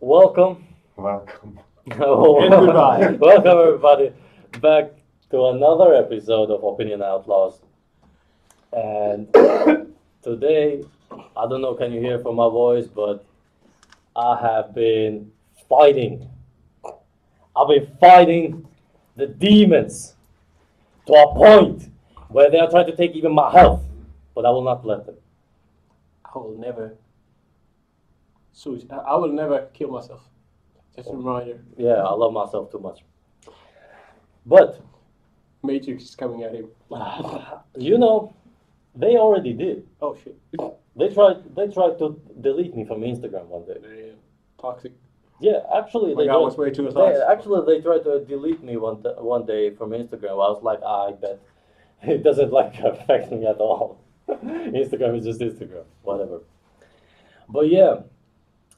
Welcome. Welcome. And goodbye. Welcome everybody back to another episode of Opinion Outlaws. And today, I don't know, can you hear from my voice, but I have been fighting. I've been fighting the demons to a point where they are trying to take even my health, but I will not let them. I will never I will never kill myself. Just a reminder. Yeah, I love myself too much. But Matrix is coming at him. you know, they already did. Oh shit. They tried to delete me from Instagram one day. Damn. Toxic. Yeah, actually, My God was way too toxic. they tried to delete me one day from Instagram. I was like, I bet it doesn't affect me at all. Instagram is just Instagram, whatever. But yeah,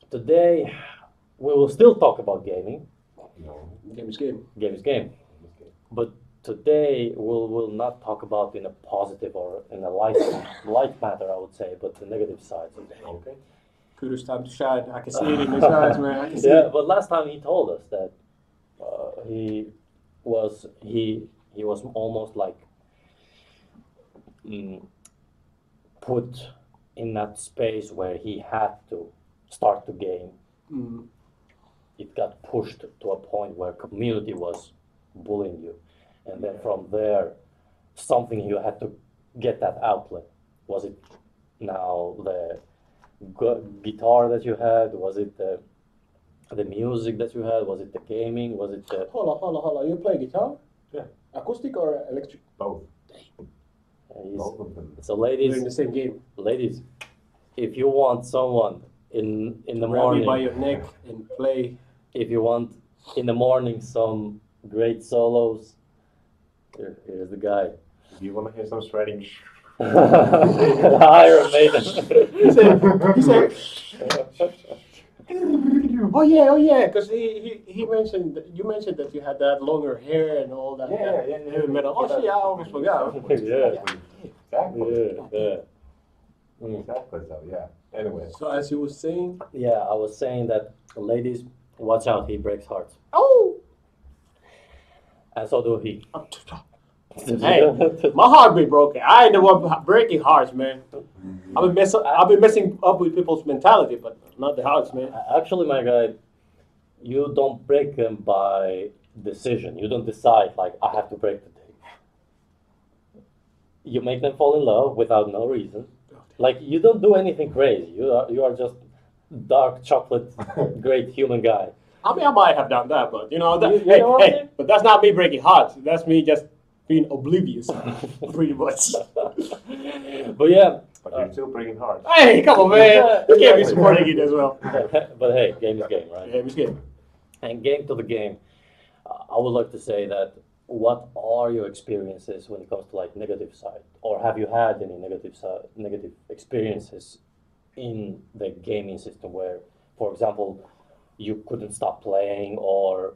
today we will still talk about gaming. No. Game is game. Game is game. But today we'll not talk about in a positive or in a light matter, I would say, but the negative sides of game. Okay. Kudos time to shine. I can see it in his eyes, man. I can see Yeah, it. but last time he told us that he was almost like put in that space where he had to start the game. Mm. It got pushed to a point where community was bullying you, and then from there, something you had to get that outlet. Was it now the guitar that you had? Was it the music that you had? Was it the gaming? Was it the Hold on. You play guitar? Yeah. Acoustic or electric? Both. he's- Both of them. so We're in ladies, the same game. if you want someone in the Grab me by morning, your neck and play. if you want in the morning some great solos, here's the guy. If you want to hear some shredding, Iron Maiden. He said, oh yeah, because he mentioned, you mentioned that you had that longer hair and all that. Yeah. Heavy metal. Oh shit, I almost forgot. Yeah. Exactly. Yeah. Mm. Exactly. So yeah. Anyway. So as you were saying, Yeah, I was saying that, ladies, watch out, he breaks hearts. oh, And so do he. hey, my heart be broken. I ain't the one breaking hearts, man. I've been messing up with people's mentality, but not the hearts, man. Actually, my guy, you don't break them by decision. You don't decide, like, I have to break the thing. You make them fall in love without no reason. Like, you don't do anything crazy. You are just dark chocolate, great human guy. I mean, I might have done that, but you know, You know what I'm saying? but that's not me breaking hearts. That's me just being oblivious, pretty much. But yeah, But you're still breaking hearts. Hey, come on, man. You can't be supporting it as well. but hey, game is game, right? Yeah, it's good. And game to the game, I would like to say that what are your experiences when it comes to like negative side, or have you had any negative experiences in the gaming system where, for example, you couldn't stop playing, or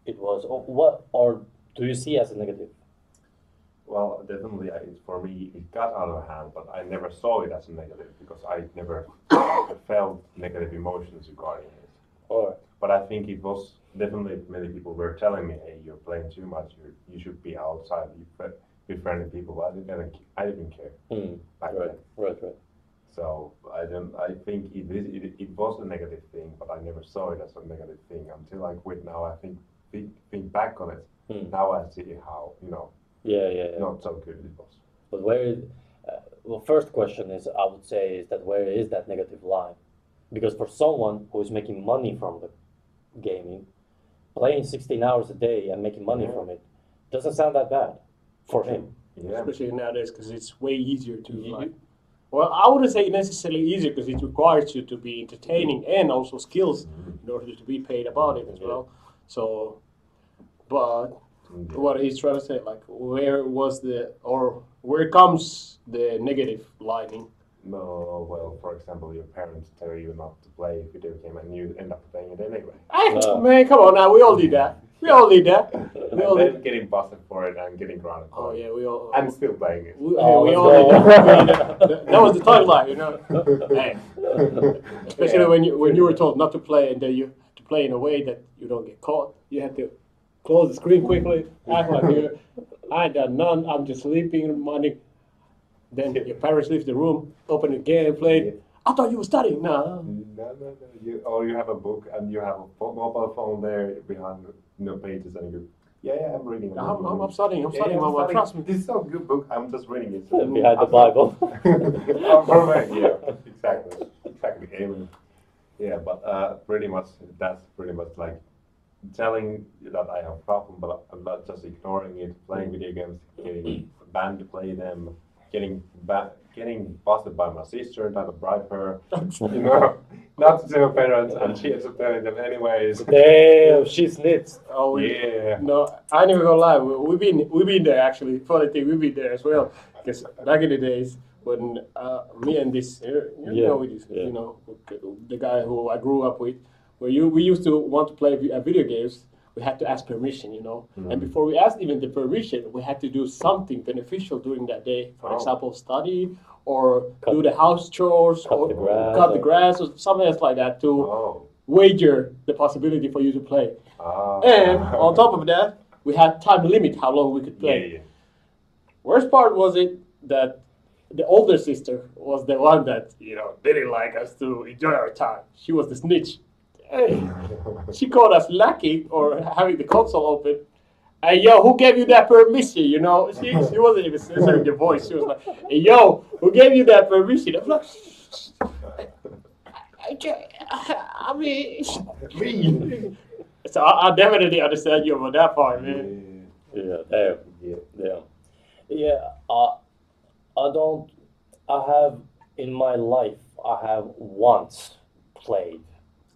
it was or do you see as a negative? Well, definitely, for me, it got out of hand, but I never saw it as a negative because I never felt negative emotions regarding it. Or But I think it was definitely many people were telling me, "Hey, you're playing too much. You should be outside, with friendly people." I didn't care back right, then. right. So I think it was a negative thing, but I never saw it as a negative thing until I quit. Now I think back on it. Now I see how Yeah. not so good it was. But well, first question is, I would say, is that where is that negative line? Because for someone who is making money from the gaming, playing 16 hours a day and making money from it doesn't sound that bad for him. Yeah. Especially nowadays, because it's way easier to like. Well, I wouldn't say necessarily easier because it requires you to be entertaining and also skills in order to be paid about it as well. So, but what he's trying to say, like, where comes the negative lining? No, well, for example, your parents tell you not to play video game and you end up playing it anyway. Hey, man, come on now, we all did that. We all did that. And then getting busted for it and getting grounded. Oh yeah, we all. I'm still playing it. We all did that. That was the tagline, you know. Hey, Especially when you were told not to play and then you to play in a way that you don't get caught. You have to close the screen quickly, act like I done none. I'm just sleeping, money. Then your parents leave the room, open the game, play. I thought you were studying. No. No. You have a book and you have a mobile phone there behind pages and you. Yeah, I'm reading. I'm studying. I'm studying, Mama. Trust me. This is so good book. I'm just reading it. Behind the Bible. Perfect. Yeah, exactly. Amen. Yeah, but pretty much that's pretty much like telling that I have a problem, but I'm not just ignoring it. Playing video games, getting banned to play them, getting busted by my sister, not to bribe her. Not to tell parents, and she ends up telling them anyways. Damn, she snitched. Oh Yeah. No, I never gonna lie. We've been there actually. Funny thing, we've been there as well. Because back in the days when me and this, the guy who I grew up with, we used to want to play video games. We had to ask permission, and before we asked even the permission, we had to do something beneficial during that day. For example, study or do the house chores or cut the grass or something else like that to wager the possibility for you to play. And on top of that, we had time limit how long we could play. Yeah. Worst part was it that the older sister was the one that didn't like us to enjoy our time. She was the snitch. Hey, she caught us lacking or having the console open. Hey, yo, who gave you that permission? She wasn't even censoring the voice. She was like, hey, yo, who gave you that permission? I was like, I mean, me. So I definitely understand you about that part, man. I have in my life, I have once played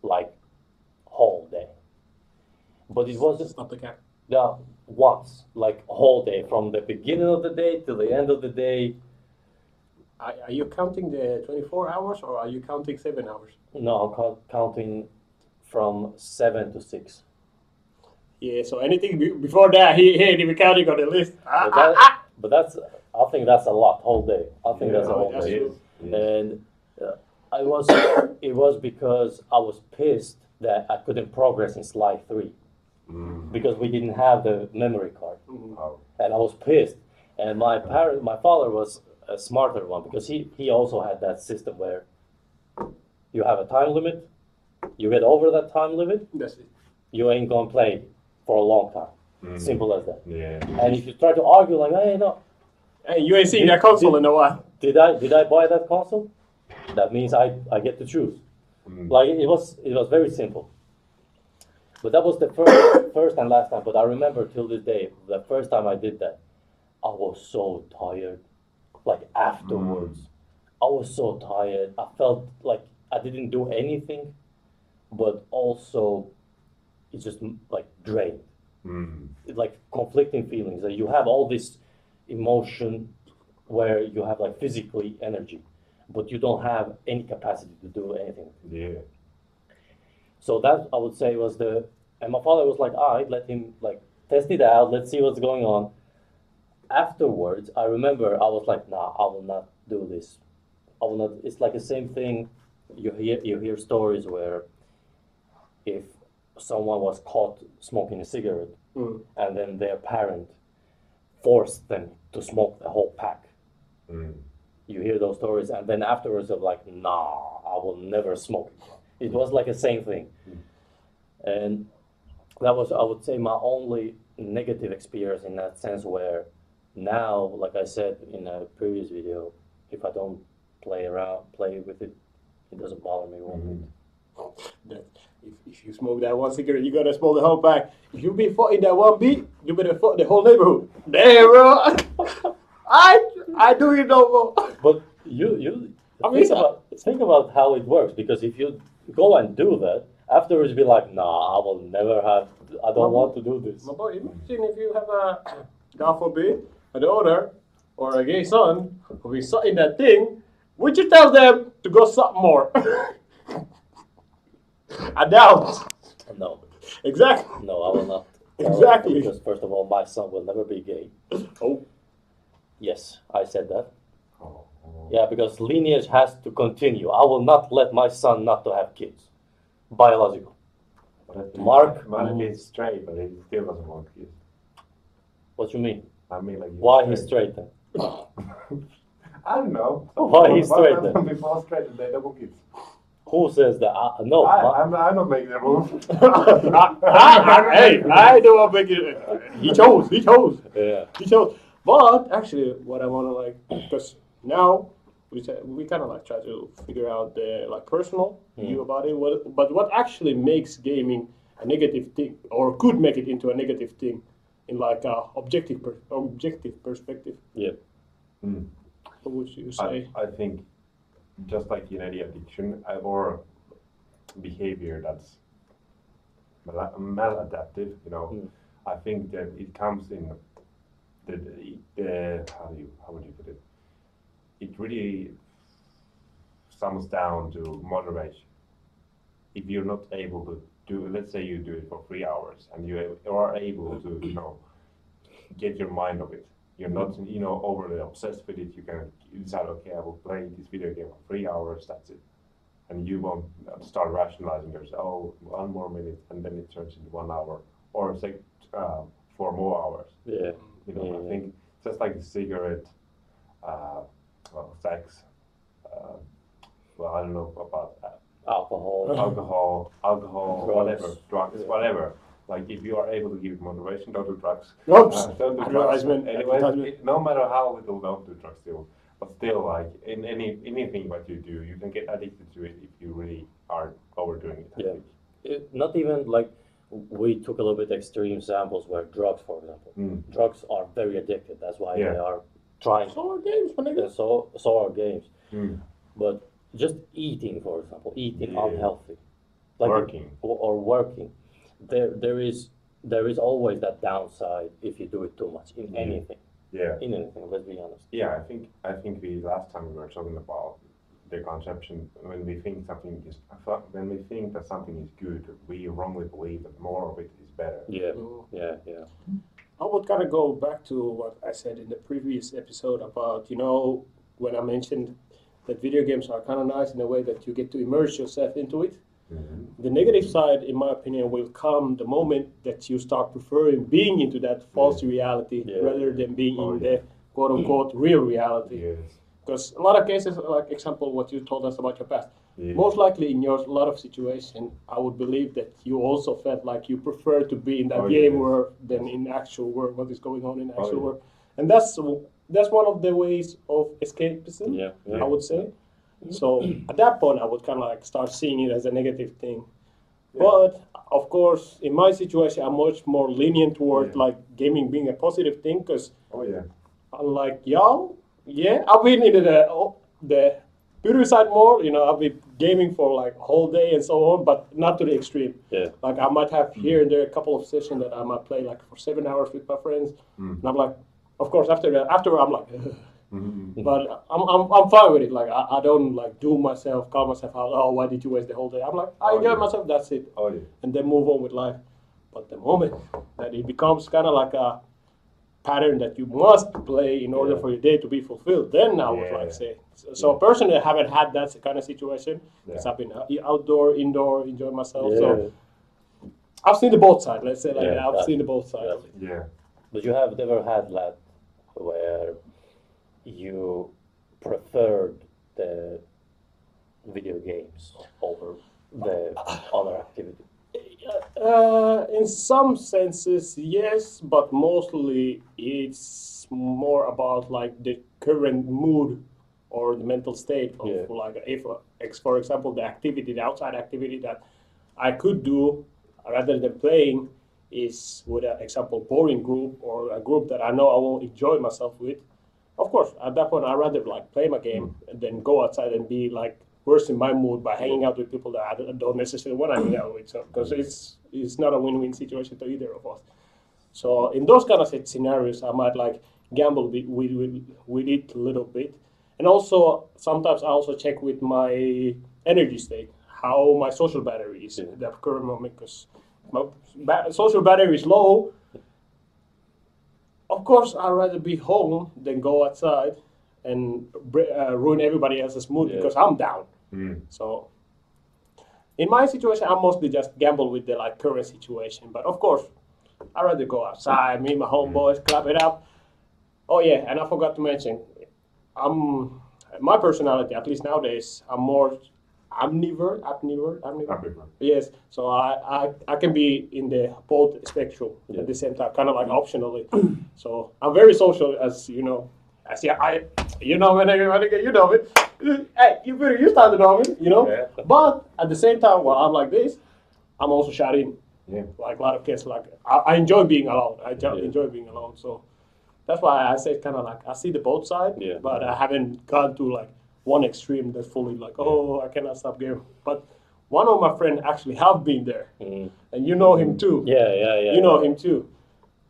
like whole day, but it wasn't. Stop the cap. Yeah, once, like whole day, from the beginning of the day till the end of the day. Are you counting the 24 hours or are you counting 7 hours? No, I'm counting from 7 to 6. Yeah, so anything before that, he ain't even counting on the list. But that's, I think that's a lot, whole day. I think that's a whole that's day. true. And it was because I was pissed that I couldn't progress in slide 3 because we didn't have the memory card, and I was pissed. And my father was a smarter one because he also had that system where you have a time limit, you get over that time limit, That's it. you ain't gonna play for a long time. Simple as that. Yeah. And if you try to argue like, hey, no, Hey, you ain't seen that console in a while. did I buy that console? That means I get to choose. Like it was very simple. But that was the first and last time. But I remember till this day, the first time I did that, I was so tired. Like afterwards, I was so tired. I felt like I didn't do anything, but also it's just like drained. It's like conflicting feelings. Like you have all this emotion where you have like physically energy, but you don't have any capacity to do anything. Yeah. So that I would say was and my father was like, all right, let him like test it out. Let's see what's going on. Afterwards, I remember I was like, nah, I will not do this. I will not. It's like the same thing. You hear stories where if someone was caught smoking a cigarette and then their parent forced them to smoke the whole pack. You hear those stories, and then afterwards they're like, nah, I will never smoke. It was like the same thing. And that was, I would say, my only negative experience in that sense, where now, like I said in a previous video, if I don't play with it, it doesn't bother me one bit. If you smoke that one cigarette, you gotta smoke the whole pack. If you be fucking that one beat, you better fuck the whole neighborhood. Damn, bro. I do it no more. But you think about how it works, because if you go and do that, afterwards be like, nah, I will never have, I don't want to do this. My boy, imagine if you have a, God forbid, a daughter or a gay son who is sucking that thing, would you tell them to go suck more? I doubt. No. Exactly. No, I will not. Exactly. Because first of all, my son will never be gay. Oh. Yes, I said that. Yeah, because lineage has to continue. I will not let my son not to have kids. Biological. But Mark? Mark is straight, but he still doesn't want kids. What you mean? I mean, like Why he's straight then? I don't know. Why he's straight then? Some people are straight and they don't want kids. Who says that? No. I'm not making the move. Hey, I don't make it. He chose. Yeah. He chose. But actually, what I want to like, because now we kind of like try to figure out the like personal view about it. But what actually makes gaming a negative thing, or could make it into a negative thing, in like a objective perspective? Yeah. Mm. What would you say? I think just like in any addiction or behavior that's maladaptive, I think that it comes in the how would you put it? It really sums down to moderation. If you're not able to do, let's say you do it for 3 hours and you are able to, get your mind off it. You're not, overly obsessed with it. You can decide, okay, I will play this video game for 3 hours. That's it, and you won't start rationalizing yourself. Oh, 1 more minute, and then it turns into 1 hour, or say 4 more hours. Yeah. I think just like a cigarette, sex. Well, I don't know about Alcohol. alcohol, Drugs. whatever, drugs, Yeah. whatever. Like if you are able to give moderation, don't do drugs. Drugs. Don't do drugs. Advertisement. Anyway, Advertisement. no matter how little, don't do drugs still. But still, like in anything what you do, you can get addicted to it if you really are overdoing it. I Yeah. think. Not even like we took a little bit extreme samples where drugs, for example. Drugs are very addictive. That's why Yeah. they are trying. So games, my nigga. So are games. Mm. But just eating, for example, eating Yeah. unhealthy, Working. or working, there is always that downside if you do it too much in anything. Yeah. In anything, let's be honest. Yeah, I think we last time we were talking about the conception when we think something is when we think that something is good, we wrongly believe that more of it is better. Yeah, Mm. yeah. I would kind of go back to what I said in the previous episode about, when I mentioned that video games are kind of nice in a way that you get to immerse yourself into it. Mm-hmm. The negative side, in my opinion, will come the moment that you start preferring being into that false reality Yeah. rather than being Oh, in yeah. the quote-unquote real reality. Yes. Because a lot of cases, like example, what you told us about your past, Yeah. most likely in your lot of situation, I would believe that you also felt like you prefer to be in that Oh, game yes. world than in actual world, what is going on in the actual yeah. world. And that's one of the ways of escapism, Yeah. I would say. So at that point, I would kind of like start seeing it as a negative thing. Yeah. But of course, in my situation, I'm much more lenient toward Yeah. like gaming being a positive thing because Oh yeah. unlike y'all, yeah, I've been into the pure side more. I've been gaming for like a whole day and so on, but not to the extreme. Yeah. Like I might have here and there a couple of sessions that I might play like for 7 hours with my friends, and I'm like, of course, after I'm like. Ugh. Mm-hmm. But I'm fine with it. Like I don't like call myself out. Oh, why did you waste the whole day? I'm like I Oh, enjoy yeah. myself. That's it, Oh yeah. and then move on with life. But the moment that it becomes kind of like a pattern that you must play in order Yeah. for your day to be fulfilled, then I would Yeah. like say. So personally, I haven't had that kind of situation because Yeah. I've been outdoor, indoor, enjoying myself. Yeah. So I've seen the both sides. Let's say like Yeah, that. I've that's- seen the both sides. that's- of it. Yeah. But you have never had that where you preferred the video games over the other activity. In some senses, yes, but mostly it's more about like the current mood or the mental state of Yeah. like if, for example, the activity, the outside activity that I could do rather than playing is with an example boring group or a group that I know I won't enjoy myself with. Of course, at that point, I'd rather like play my game and then go outside and be like worse in my mood by hanging out with people that I don't necessarily want to hang out with. So, because it's not a win-win situation to either of us. So in those kind of scenarios, I might like gamble with it a little bit. And also, sometimes I also check with my energy state, how my social battery is at that current moment, because my social battery is low. Of course, I'd rather be home than go outside and ruin everybody else's mood Yeah. because I'm down. Mm. So in my situation, I mostly just gamble with the like current situation. But of course, I'd rather go outside, meet my homeboys, clap it up. Oh yeah, and I forgot to mention, my personality, at least nowadays, I'm more omnivore. Ambivert. Yes, so I can be in the both spectrum Yeah. at the same time, kind of like optionally. So I'm very social, as you know. As you know when I get you know me. Hey, you started to know me, you know. Yeah. But at the same time, while I'm like this, I'm also shut in. Yeah. Like a lot of kids, like I enjoy being alone. I Yeah. enjoy being alone. So that's why I say kind of like I see the both side, Yeah. but I haven't gone to like one extreme that's fully like, oh, I cannot stop gaming. But one of my friends actually have been there, and you know him too. Yeah. You know him too.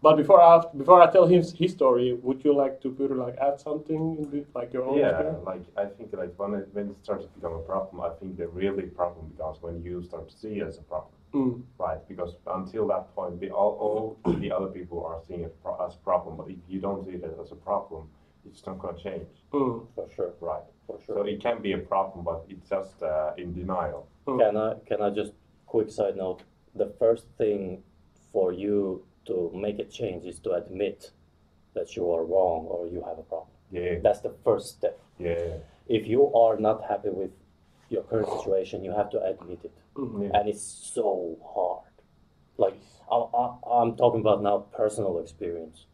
But before I tell him his story, would you like to Peter like add something in the, like your own Yeah, story? like I think like when it starts to become a problem, I think the real big problem becomes when you start to see it as a problem, Mm. right? Because until that point, all the other people are seeing it as a problem, but if you don't see it as a problem, it's not going to change, Mm. For sure. right? For sure. So it can be a problem, but it's just in denial. Can I just quick side note? The first thing for you to make a change is to admit that you are wrong or you have a problem. Yeah, That's the first step. yeah, If you are not happy with your current situation, you have to admit it, yeah. and it's so hard. Like I'm talking about now personal experience.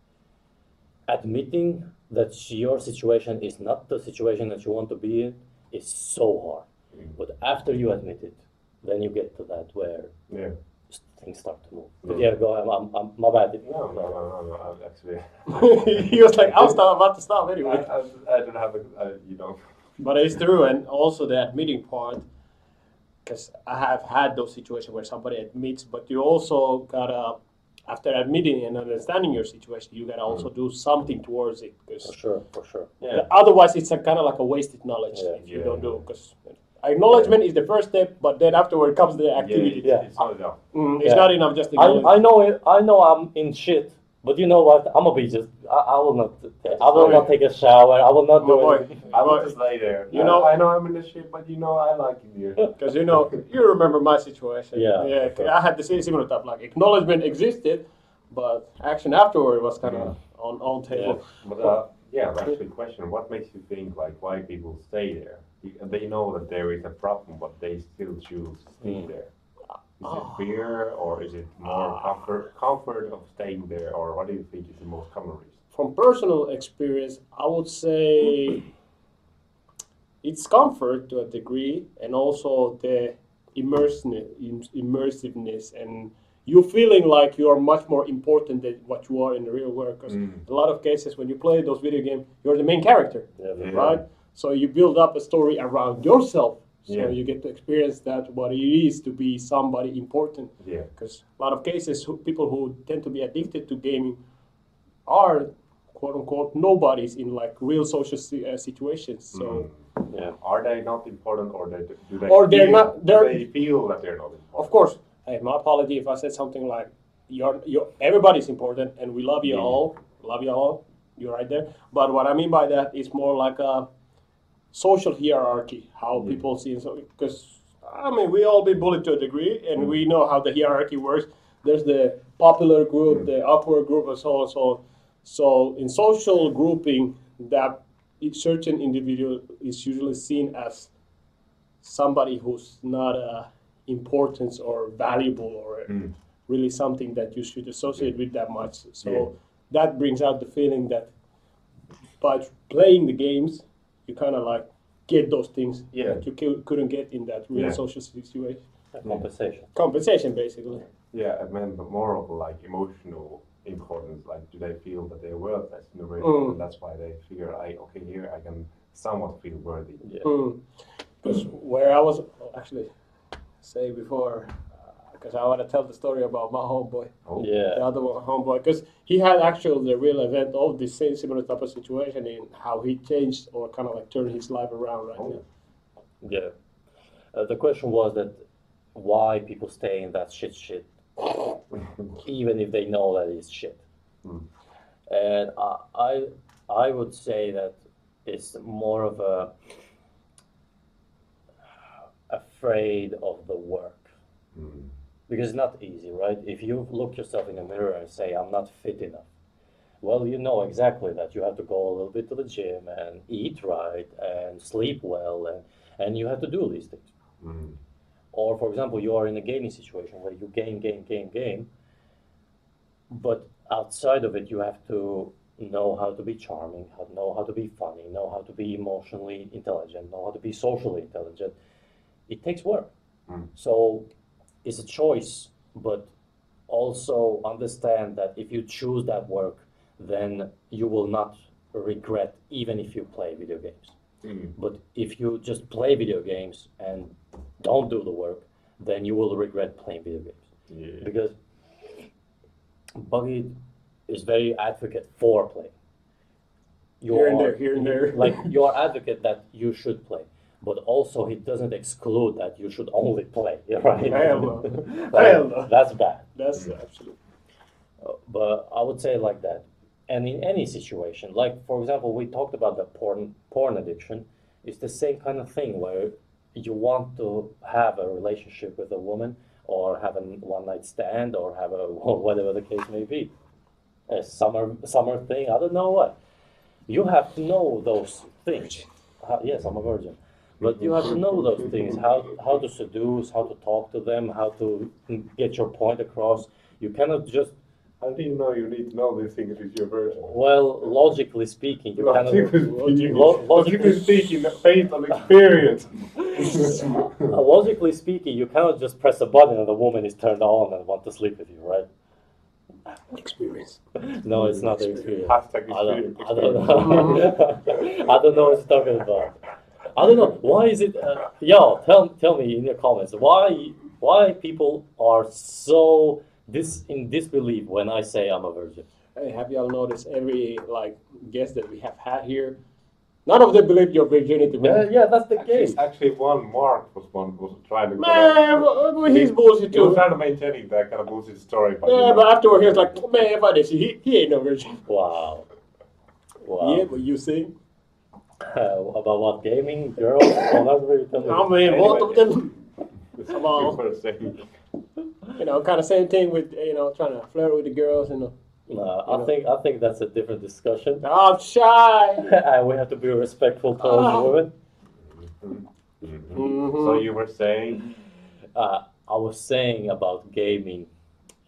Admitting that your situation is not the situation that you want to be in is so hard. But after you admit it, then you get to that where Yeah. things start to move. But yeah, go. I'm my bad. No. Actually, He was like, about to stop anyway. I don't have you know. But it's true, and also the admitting part, because I have had those situations where somebody admits, but you also gotta, after admitting and understanding your situation, you gotta also do something towards it, For because sure, for sure. Yeah. otherwise it's a kind of like a wasted knowledge Yeah. if you Yeah. don't do. Because acknowledgement is the first step, but then afterward comes the activity. Yeah. It's not enough. It's Yeah. not enough just acknowledge. I know it. I know I'm in shit. But you know what? I'm gonna be just. I will not. I will not take a shower. I will not My do boy. anything. I will just lay there. You know- I know I'm in the shit, but you know I like it here. Because you remember my situation. Yeah, for sure. I had the similar stuff. Like acknowledgement existed, but action afterward was kind of on table. But yeah, actually, question: what makes you think like why people stay there? They know that there is a problem, but they still choose to stay there. Is it fear, or is it more comfort of staying there, or what do you think is the most common reason? From personal experience, I would say it's comfort to a degree, and also the immersiveness, and you feeling like you are much more important than what you are in the real world. Because a lot of cases, when you play those video games, you're the main character, Yeah. right? So you build up a story around yourself. So Yeah. you get to experience that what it is to be somebody important. Yeah. Because a lot of cases, people who tend to be addicted to gaming are quote unquote nobodies in like real social situations. So Yeah. Are they not important, or do they? Or they're feel, not- they're- Do they feel that they're not important? of course, hey, my apology if I said something like you're everybody's important and we love you Yeah. all, you're right there. But what I mean by that is more like a social hierarchy, how people see it. So because I mean we all been bullied to a degree, and we know how the hierarchy works. There's the popular group, the awkward group, and so on and so on. So in social grouping, that certain individual is usually seen as somebody who's not important or valuable or really something that you should associate with that much. So that brings out the feeling that by playing the games, you kind of like get those things that you couldn't get in that real social situation. Compensation. Compensation, basically. Yeah, I meant more of like emotional importance. Like, do they feel that they're worthless in the real Mm. world? And that's why they figure, okay, here I can somewhat feel worthy. Yeah. Because where I was actually say before, because I want to tell the story about my homeboy, Oh, the Yeah. other one, homeboy, because he had actually the real event of the same similar type of situation in how he changed or kind of like turned his life around right now. Yeah. The question was that why people stay in that shit, even if they know that it's shit. Mm. And I would say that is more of a afraid of the work. Because it's not easy, right? If you look yourself in the mirror and say, I'm not fit enough, well, you know exactly that you have to go a little bit to the gym and eat right and sleep well, and you have to do these things. Or, for example, you are in a gaming situation where you game, but outside of it, you have to know how to be charming, know how to be funny, know how to be emotionally intelligent, know how to be socially intelligent. It takes work. So it's a choice, but also understand that if you choose that work, then you will not regret even if you play video games. But if you just play video games and don't do the work, then you will regret playing video games. Because Buggy is very advocate for playing. Here and there. Like you're advocate that you should play, but also he doesn't exclude that you should only play, right? Hell no. Like, Hell no. that's bad. That's absolute. But I would say like that. And in any situation, like for example, we talked about the porn addiction. It's the same kind of thing where you want to have a relationship with a woman or have a one night stand or have a whatever the case may be. A summer thing, I don't know what. You have to know those things. Yes, I'm a virgin. But you have to know those things, how to seduce, how to talk to them, how to get your point across. You cannot just, How do you know you need to know these things if you're a virgin? well, logically speaking, you cannot. Logically speaking, based on experience. Logically speaking, you cannot just press a button and the woman is turned on and want to sleep with you, right? Experience. No, it's not the experience. Hashtag I don't experience. know. I don't know what you're talking about. I don't know. Why is it? Yo, tell me in your comments why people are so in disbelief when I say I'm a virgin. Hey, have y'all noticed every guest that we have had here? None of them believe your virginity, man. Yeah, that's the case. Actually, Mark was trying to. Man, he's bullshit He was too. than to maintaining that kind of bullshit story. But Yeah, but afterward he was like, man, if I did, he ain't no virgin. Wow. Yeah, but you see, About what, gaming, girls? Oh, not really. I mean, both of them. Come on. First thing. Kind of same thing with trying to flirt with the girls and. I think that's a different discussion. I'm shy. And we have to be respectful towards women. So you were saying? I was saying about gaming,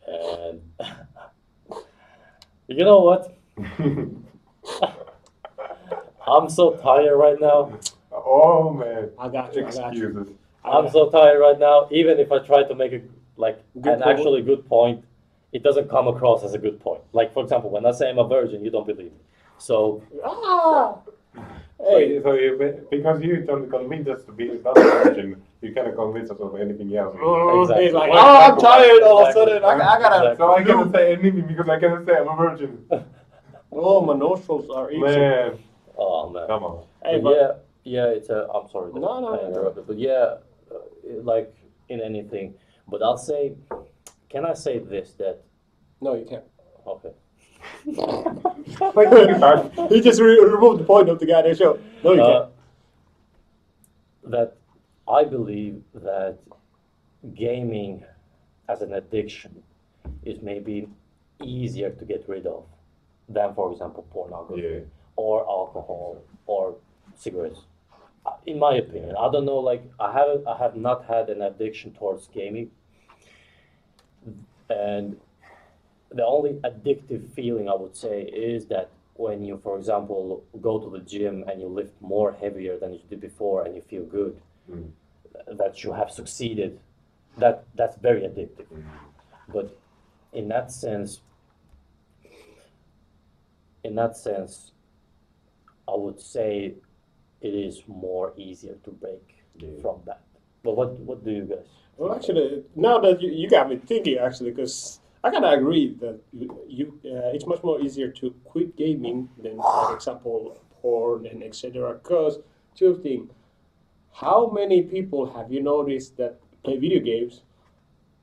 and you know what? I'm so tired right now. Oh man! I got you. Excuses. I'm so tired right now. Even if I try to make an point. actually good point, it doesn't come across as a good point. Like for example, when I say I'm a virgin, you don't believe me. So. Hey. So because you don't convince us to be not a virgin, you cannot convince us of anything else. Exactly. He's like, Well, I'm tired all of a exactly. sudden. I gotta. So I cannot say anything because I cannot say I'm a virgin. Oh, my nostrils are itching. Man, Oh man. come on. Hey, But yeah, it's a. I'm sorry. that No. I interrupted. But yeah, like in anything. But I'll say, can I say this? That No, you can't. okay. He just removed the point of the goddamn show. No, you can't. That I believe that gaming as an addiction is maybe easier to get rid of than, for example, pornography or alcohol or cigarettes. In my opinion, I don't know. Like I have not had an addiction towards gaming, and the only addictive feeling I would say is that when you, for example, go to the gym and you lift more heavier than you did before and you feel good, that you have succeeded, that's very addictive. But in that sense, I would say it is more easier to break from that. But what do you guys? Well, actually, now that you got me thinking, actually, because I kind of agree that it's much more easier to quit gaming than, for example, porn and etc. Because two things: how many people have you noticed that play video games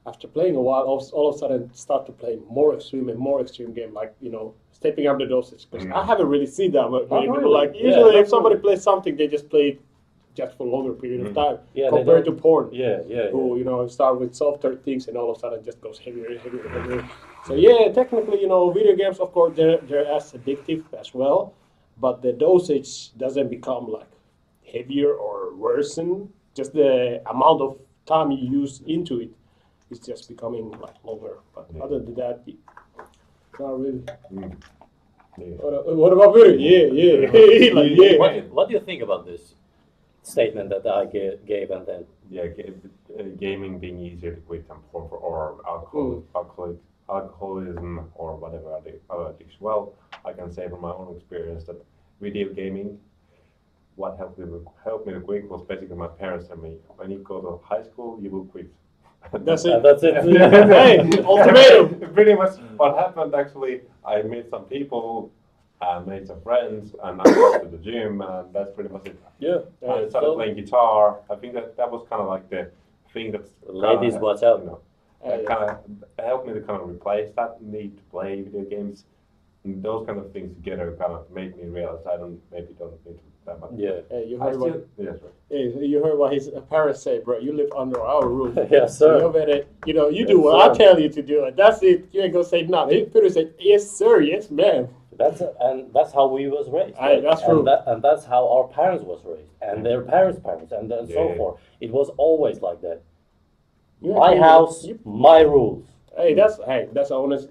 after playing a while, all of a sudden start to play more extreme game, like stepping up the dosage. Because I haven't really seen that many people. really. Like Yeah, usually, not if somebody plays something, they just play it just for a longer period of time Yeah, they compared to don't- porn. Yeah, yeah, Who start with softer things and all of a sudden just goes heavier and heavier and heavier. So yeah, technically, video games, of course, they're as addictive as well, but the dosage doesn't become like heavier or worsen. Just the amount of time you use into it is just becoming like longer. But other than that, not really. Yeah. What about video? Yeah. Like, yeah. What do you think about this statement that I gave and then? Yeah, gaming being easier to quit than porn or alcoholism or whatever other addiction. Well, I can say from my own experience that video gaming, what helped me to quit was basically my parents and me. When you go to high school, you will quit. That's it. That's it. Hey, ultimatum. Pretty much what happened actually, I met some people, made some friends, and I went to the gym, and that's pretty much it. Yeah. I started playing guitar. I think that was kind of like the thing that's Ladies, watch out. kind of helped me to kind of replace that need to play video games. And those kind of things together kind of made me realize I don't need that much. Yeah. Hey, you I heard what? still, yes, right. Hey, you heard what his parents say, bro. You live under our roof. Yes, So sir. you better, you Yes, do what I sir. tell you to do. And that's it. You ain't gonna say nothing. He better say, yes, sir, yes, ma'am. That's how we was raised. Aye, that's true. And that's how our parents was raised, and their parents' parents, and then so Yeah. forth. It was always like that. You My ain't house, paying- my rules. Hey, that's honest.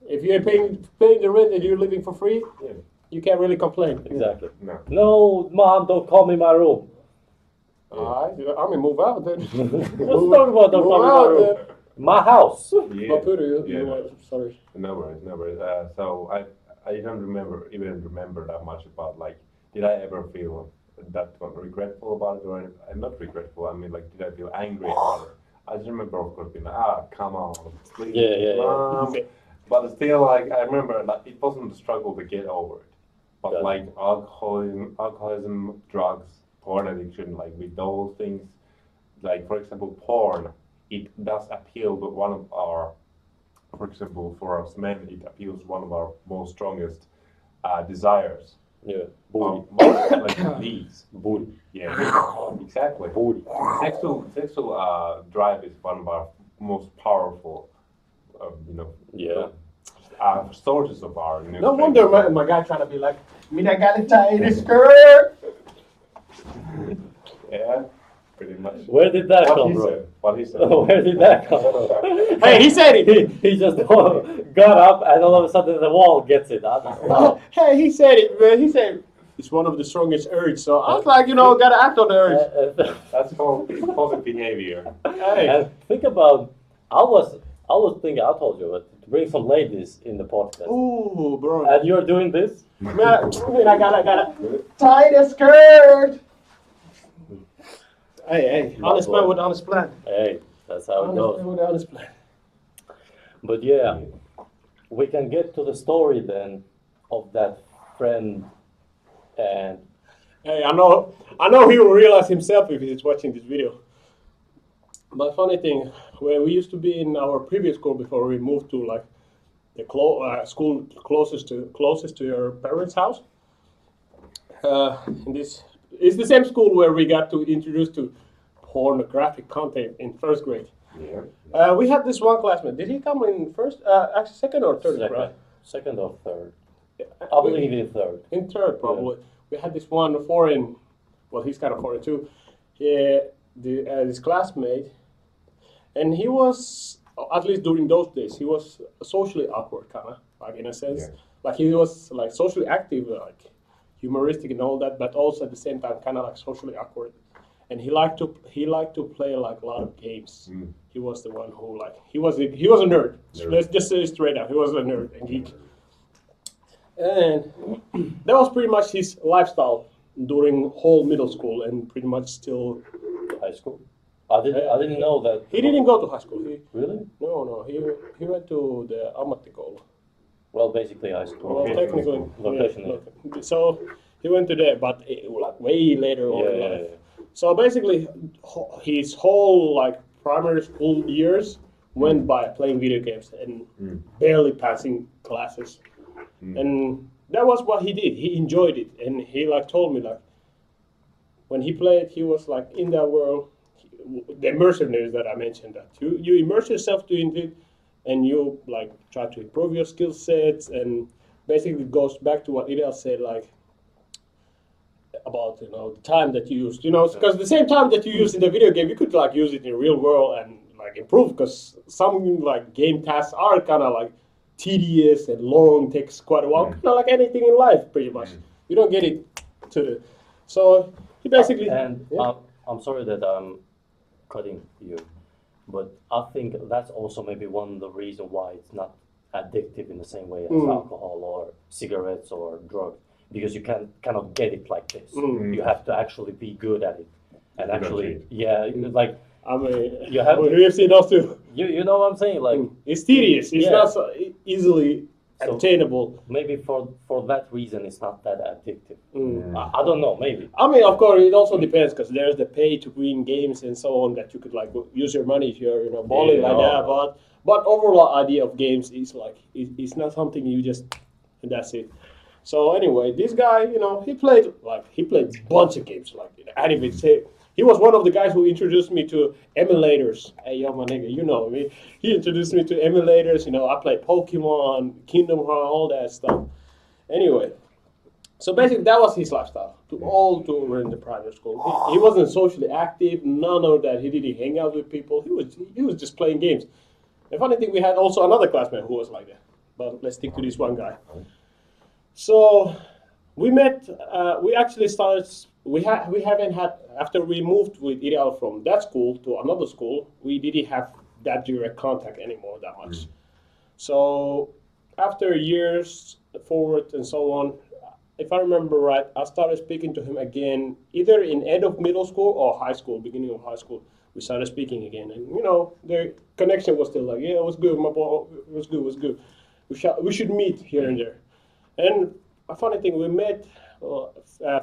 If you're paying the rent and you're living for free, Yeah. you can't really complain. Exactly. No. No, mom, don't call me my room. Alright, I'm gonna move out then. Let's talk about don't call me my out room. then. My house. Yeah. But Peter, Yeah, you no. sorry. No worries, no worries. So I don't even remember that much about like, did I ever feel that regretful about it, or not regretful? I mean, like, did I feel angry about it? I just remember, of course, being like, come on, please, Yeah. Mom. But still, like, I remember that it wasn't a struggle to get over it. But Yeah. like alcoholism, drugs, porn addiction, like with those things, like for example, porn, it does appeal to one of our, for example, for us men, it appeals to one of our most strongest desires. Yeah. Booty. Like these. Booty. Yeah, exactly. Booty. Sexual drive is one of our most powerful, Yeah. sources of our. No wonder my guy trying to be like, me that got a tight skirt. Yeah, pretty much. Where did that What come he from? said. What he said. Where did that come from? Hey, he said it. He just got up and all of a sudden the wall gets it. Hey, he said it, man. He said it's one of the strongest urges. So I was like, gotta act on the urge. That's called positive behavior. Hey. And think about, I was thinking, I told you, to bring some ladies in the podcast. Ooh, bro. And you're doing this? Man, I gotta tie the skirt. Hey, honest man with honest plan. Hey, that's how it Honest goes. man with honest plan. But yeah, we can get to the story then of that friend and Hey, I know he will realize himself if he's watching this video. But funny thing, when we used to be in our previous school before we moved to like the school closest to your parents' house, in this it's the same school where we got to introduce to pornographic content in first grade. Yeah. We had this one classmate. Did he come in first? Actually, second or third grade? second or third. I believe in third. In third, probably. We had this one foreign. Well, he's kind of foreign too. This classmate, and he was, at least during those days, he was socially awkward, kind of, like in a sense. Yeah. Like he was like socially active, like humoristic and all that, but also at the same time kind of like socially awkward. And he liked to play like a lot of games. Mm. He was the one who like he was a nerd. Nerd. Let's just say it straight out. He was a nerd and geek. And that was pretty much his lifestyle during whole middle school and pretty much still. High school. I didn't know that. He didn't go to high school. Really? No. He went to the ammattikoulu. Well, basically high school. Well, Vocational technically, school. Vocational. So he went to there, but like way later on in life. Yeah. So basically, his whole like primary school years went by playing video games and barely passing classes. And that was what he did. He enjoyed it, and he like told me like when he played, he was like in that world. The immersiveness that I mentioned, that you immerse yourself into it, and you like try to improve your skill sets, and basically it goes back to what Ideal said, like about the time that you used, because the same time that you used in the video game, you could like use it in the real world and like improve, because some like game tasks are kind of like tedious and long, takes quite a while, kind of like anything in life, pretty much. You don't get it so he basically. And I'm sorry that I'm cutting you, but I think that's also maybe one of the reasons why it's not addictive in the same way as alcohol or cigarettes or drugs, because you cannot get it like this. You have to actually be good at it, and actually, like I mean, you have. We've seen those too. You know what I'm saying? Like it's tedious. It's not so easily So obtainable. maybe for that reason, it's not that addictive. I don't know. Maybe. I mean, of course, it also depends, because there's the pay to win games and so on that you could like use your money if you're balling like that. But overall idea of games is like it's not something you just and that's it. So anyway, this guy, he played a bunch of games. Like I didn't even say. He was one of the guys who introduced me to emulators. Hey, yo, my nigga, you know me. He introduced me to emulators. I played Pokemon, Kingdom Hearts, all that stuff. Anyway, so basically that was his lifestyle. During the primary school. He wasn't socially active, none of that. He didn't hang out with people. He was just playing games. The funny thing, we had also another classmate who was like that. But let's stick to this one guy. So we met. We actually started. We haven't had, after we moved with Ideal from that school to another school, we didn't have that direct contact anymore that much. So after years forward and so on, if I remember right, I started speaking to him again either in end of middle school or high school, beginning of high school. We started speaking again, and the connection was still like, yeah, it was good, my boy, it was good. We should meet here and there. And a funny thing, we met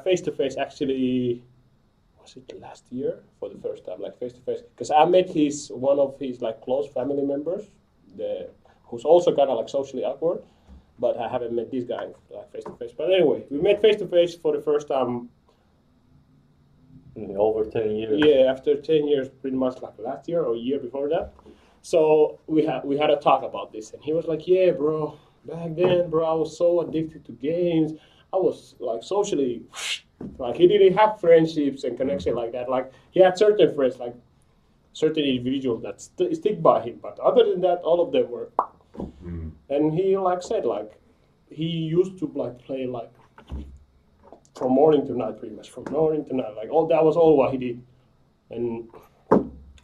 face to face. Actually, was it last year for the first time, like face to face? Because I met one of his like close family members, who's also kind of like socially awkward, but I haven't met this guy like face to face. But anyway, we met face to face for the first time. In over 10 years. Yeah, after 10 years, pretty much like last year or a year before that. So we had a talk about this, and he was like, "Yeah, bro, back then, bro, I was so addicted to games. I was like socially, like he didn't have friendships and connection like that. Like he had certain friends, like certain individuals that stick by him, but other than that, all of them were." And he like said like he used to like play like from morning to night, pretty much from morning to night. Like that was all what he did, and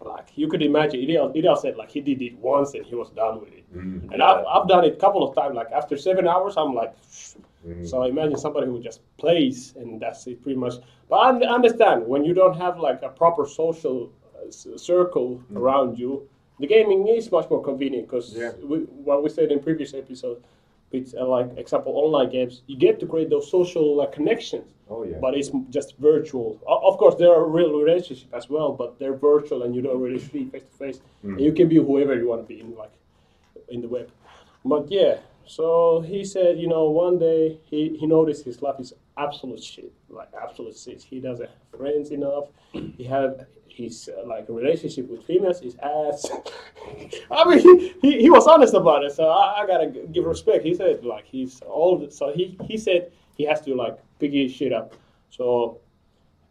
like you could imagine, Ideal said like he did it once and he was done with it. And I've done it a couple of times. Like after 7 hours, I'm like. So imagine somebody who just plays and that's it pretty much. But I understand when you don't have like a proper social circle around you, the gaming is much more convenient, because what we said in previous episode, with like example online games, you get to create those social connections. But it's just virtual. Of course, there are real relationships as well, but they're virtual and you don't really see face to face. And you can be whoever you want to be in the web. But yeah. So he said, one day he noticed his life is absolute shit, like absolute shit. He doesn't have friends enough. He had his like relationship with females is ass. I mean, he was honest about it, so I gotta give respect. He said like he's old, so he said he has to like pick his shit up. So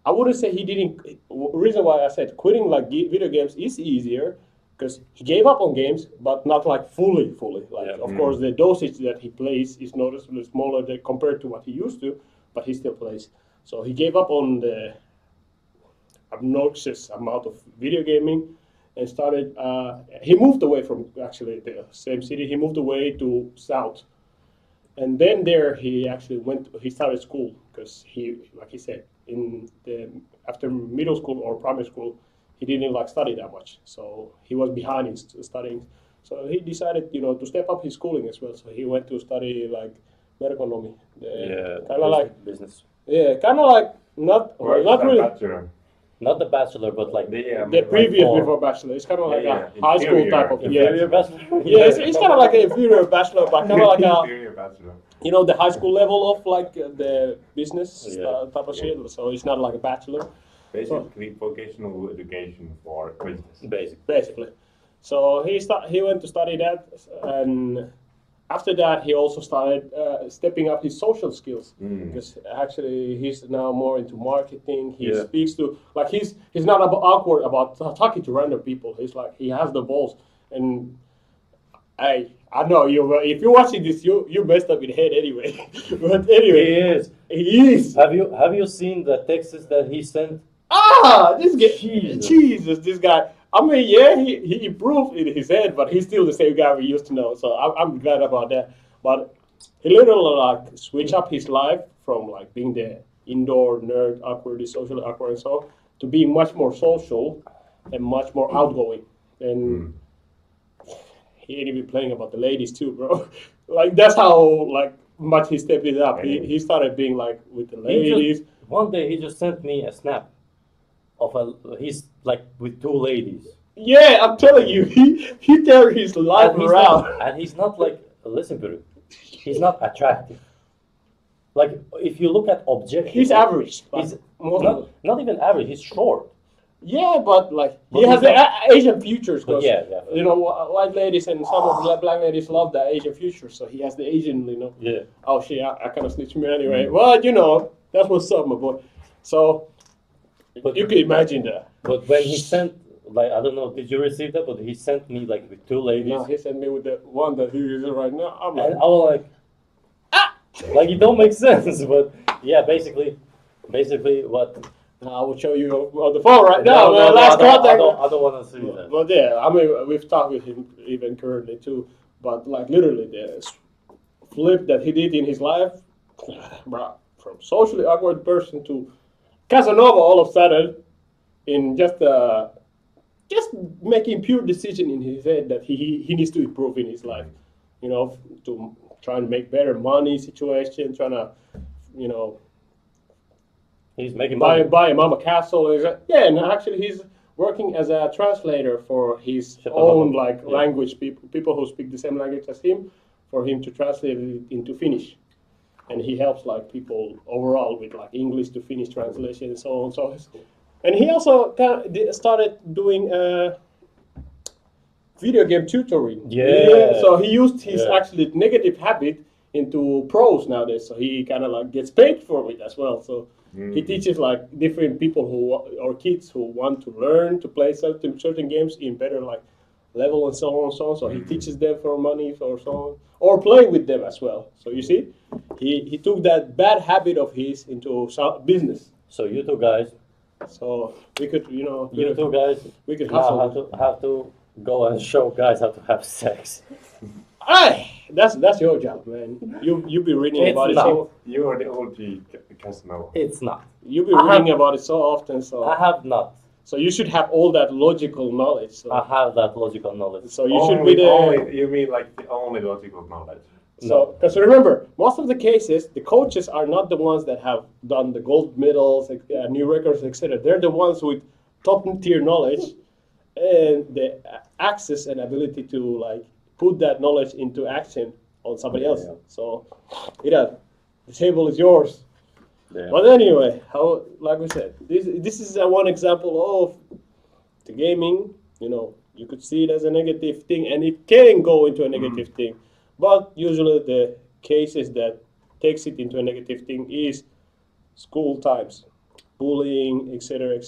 I wouldn't say he didn't. Reason why I said quitting like video games is easier. Because he gave up on games, but not like fully. Like, of course, the dosage that he plays is noticeably smaller compared to what he used to, but he still plays. So he gave up on the obnoxious amount of video gaming and started. He moved away from actually the same city. He moved away to south, and then there he actually he started school, because like he said, after middle school or primary school, he didn't like study that much, so he was behind in studying. So he decided, to step up his schooling as well. So he went to study like merconomy, kind of like business. Yeah, kind of like not really. Bachelor? not the bachelor, but like The previous four. before bachelor. It's kind of like Yeah, a high school inferior. type of inferior bachelor. Yeah, it's kind of like an inferior bachelor, but kind of like a Inferior bachelor. the high school level of like the business Yeah. type of shit. So it's not like a bachelor, Basically, vocational education for business. Basic. basically. So he went to study that, and after that he also started stepping up his social skills because actually he's now more into marketing. He Yeah. speaks to like he's not awkward about talking to random people. He's like he has the balls and. I know you. If you're watching this, you messed up in the head anyway. But He anyway, is. he is. Have you seen the texts that he sent? This guy. Jesus. Jesus, this guy. I mean, yeah, he improved in his head, but he's still the same guy we used to know. So I'm glad about that. But he literally like switched up his life from like being the indoor nerd, awkward, socially awkward, and so to being much more social and much more outgoing. And he ain't even playing about the ladies too, bro. Like that's how like much he stepped it up. He started being like with the ladies. One day he just sent me a snap of he's like with two ladies. Yeah, I'm telling you, he turned his life And around. and he's not like, listen, Guru, he's not attractive. Like, if you look at objectively, He's average. He's Most not even average, he's short. yeah, but like But he has he's the Asian features. But 'Cause, yeah, yeah. white ladies and some of the black ladies love the Asian features. So he has the Asian, Yeah. Oh shit, I kind of snitched me anyway. Well, that's what's up, my boy. So But, you can imagine that. but when he sent, like, I don't know, did you receive that? But he sent me, like, with two ladies. No, he sent me with the one that he uses right now. I'm like, And I was like, like, it don't make sense. But yeah, basically what. I will show you on the phone right now. No, no, Last contact. I don't want to see that. But yeah, I mean, we've talked with him even currently too. But like literally, the flip that he did in his life, bro, from socially awkward person to Casanova all of a sudden, in just making pure decision in his head that he needs to improve in his life, to try and make better money situation, trying to, He's making buy money. a mama castle. And actually he's working as a translator for his Shut own up. like Yeah. language people who speak the same language as him, for him to translate it into Finnish, and he helps like people overall with like English to Finnish translation and so on. And he also started doing video game tutoring. Yeah. So he used his Yeah. actually negative habit into pros nowadays. So he kind of like gets paid for it as well. So he teaches like different people or kids who want to learn to play certain games in better like level and so on and so on. So he teaches them for money or so on, or play with them as well. So you see, he took that bad habit of his into business. So you two guys, So we could, you two guys, we could now hustle. have to go and show guys how to have sex. That's your job, man. You be reading It's about it. not. So, You are the OG Casanova. It's not. you be I reading have- about it so often. I So have not. so you should have all that logical knowledge. So, I have that logical knowledge. so you should be the. You mean like the only logical knowledge? So, because remember, most of the cases, the coaches are not the ones that have done the gold medals, new records, etc. They're the ones with top tier knowledge and the access and ability to like put that knowledge into action on somebody else. Yeah. So, the table is yours. Yeah. But anyway, like we said, this is one example of the gaming. You could see it as a negative thing, and it can go into a negative thing. But usually the cases that takes it into a negative thing is school times, bullying, etc.,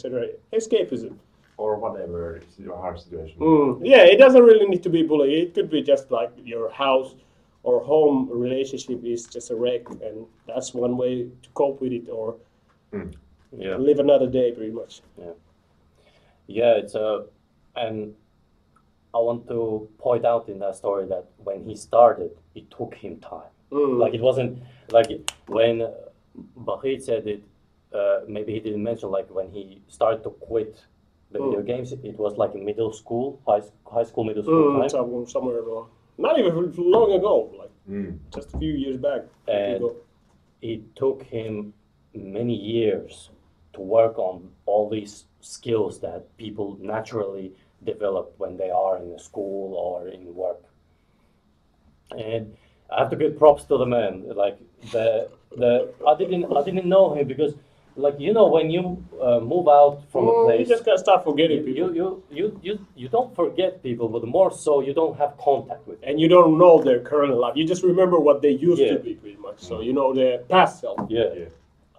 escapism. Or whatever is your hard situation. Yeah, it doesn't really need to be bullying. It could be just like your house or home relationship is just a wreck, and that's one way to cope with it, or Yeah. live another day, pretty much. Yeah, it's and I want to point out in that story that when he started, it took him time. Like it wasn't like when Bahid said it. Maybe he didn't mention like when he started to quit the video games. It was like in middle school, high school, middle school time. Somewhere along. Not even long ago, like just a few years back. And ago. it took him many years to work on all these skills that people naturally develop when they are in a school or in work. And I have to give props to the man. Like the I didn't know him because, like, you know, when you move out from a You place, just gotta start forgetting people. you don't forget people, but more so you don't have contact with them. And you don't know their current life. You just remember what they used Yeah. to be, pretty much. So you know their past self. Yeah. Yeah.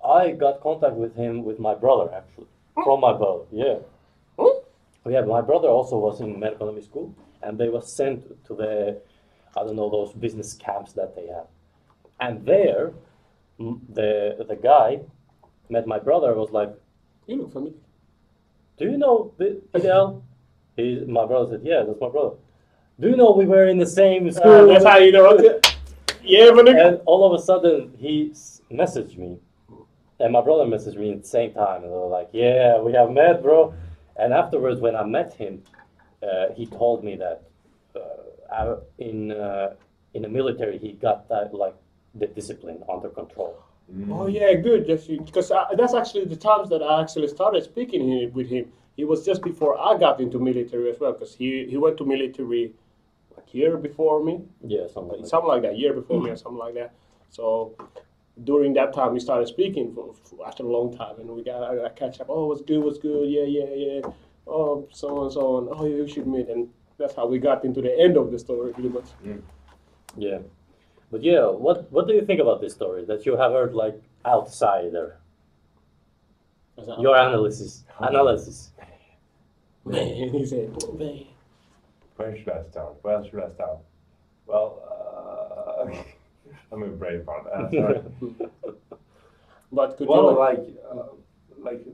I got contact with him with my brother actually, from my brother. Yeah. Hmm? Yeah, my brother also was in medical economy school, and they were sent to the, I don't know, those business camps that they have. And there, the guy met my brother. Was like, You look familiar. "Do you know Fidel?" My brother said, "Yeah, that's my brother." "Do you know we were in the same school?" That's how you know it. Yeah, but And all of a sudden, he messaged me, and my brother messaged me at the same time, and they were like, "Yeah, we have met, bro." And afterwards, when I met him, he told me that in the military he got that, like, the discipline under control. Oh yeah, good. Because that's actually the times that I actually started speaking with him. It was just before I got into military as well, because he went to military like year before me, Yeah, something like something like that, year before me or something like that. So during that time we started speaking for after a long time, and we got I catch up. Oh, what's good? Yeah, yeah, yeah. Oh, so and so on. Oh, you should meet, and that's how we got into the end of the story, pretty much. Yeah, but yeah, what do you think about this story that you have heard, like, outsider? Your analysis. Man, he said, man. Where should I start? Where should I start? Well, I'm a brave part. Sorry. But could Well, you like,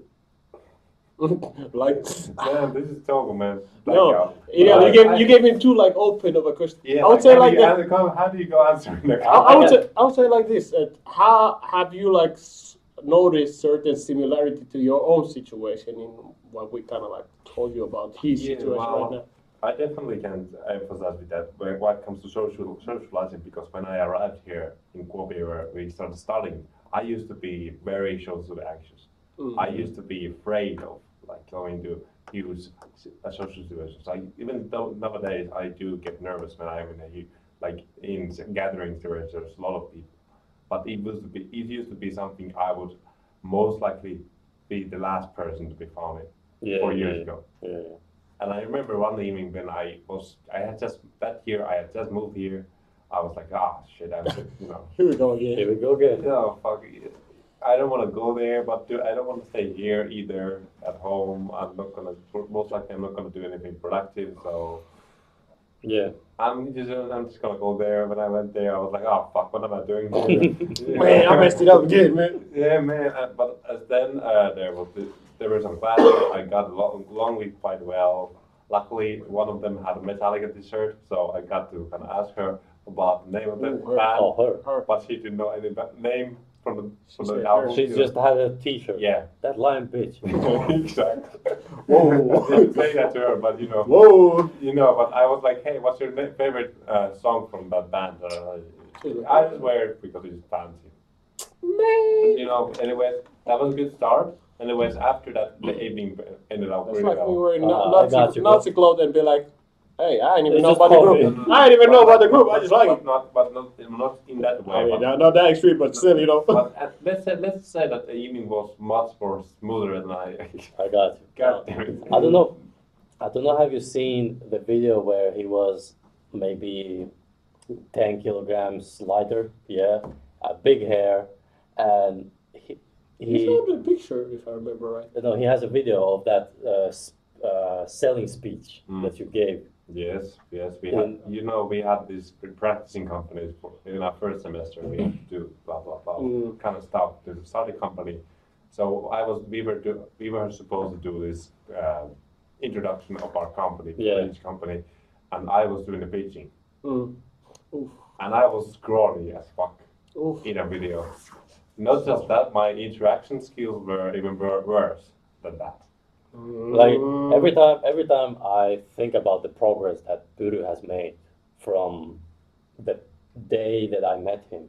like man, this is terrible, man. no, Blackout. you gave him too like open of a question. Yeah, I would say like that. how do you go answering the I would say like this. How have you like noticed certain similarity to your own situation in what we kind of like told you about his situation right now? I definitely can emphasize with that when it comes to socializing, because when I arrived here in Kuopio, where we started studying, I used to be very socially anxious. I used to be afraid of like going to huge social situations. Even though nowadays I do get nervous when I'm in gatherings where there's a lot of people. But it used to be something I would most likely be the last person to be found in 4 years ago. Yeah. And I remember one evening when I had just moved here. I was like, shit, Here we go again. Here we go again. fuck it. I don't want to go there, but I don't want to stay here either at home. Most likely I'm not gonna do anything productive. So Yeah. I'm just gonna go there. When I went there, I was like, fuck, what am I doing here? Man, I messed it up again, man. Yeah, man. But then there were some classes I got along with quite well. Luckily, one of them had a Metallica T-shirt, so I got to kind of ask her about the name of the band. Oh, her. But she didn't know any name from the said album. She just had a T-shirt. Yeah. That lying bitch. Exactly. Whoa. I didn't say that to her, but Whoa. But I was like, hey, what's your favorite song from that band? I just wear it because it's fancy. Man. Anyways, that was a good start. Anyways, after that, the evening ended up It's really like we well. were in I got you, bro. Nazi clothes and be like, hey, I didn't even It's know just about the coffee. group. I didn't even know about the group. I just like it. But not in that way. I mean, but- not that extreme, but still, you know. But let's say that the evening was much more smoother than I. I got you. God damn it. I don't know. Have you seen the video where he was maybe 10 kilograms lighter? Yeah, big hair, and He showed the picture, if I remember right. no, he has a video of that selling speech that you gave. Yes, we had. We had these practicing companies in our first semester. We had to do blah blah blah kind of stuff to start a company. So we were supposed to do this introduction of our company to each company, and I was doing the pitching, and I was scrawny as fuck in a video. Not just that, my interaction skills were even worse than that. Like every time I think about the progress that Guru has made from the day that I met him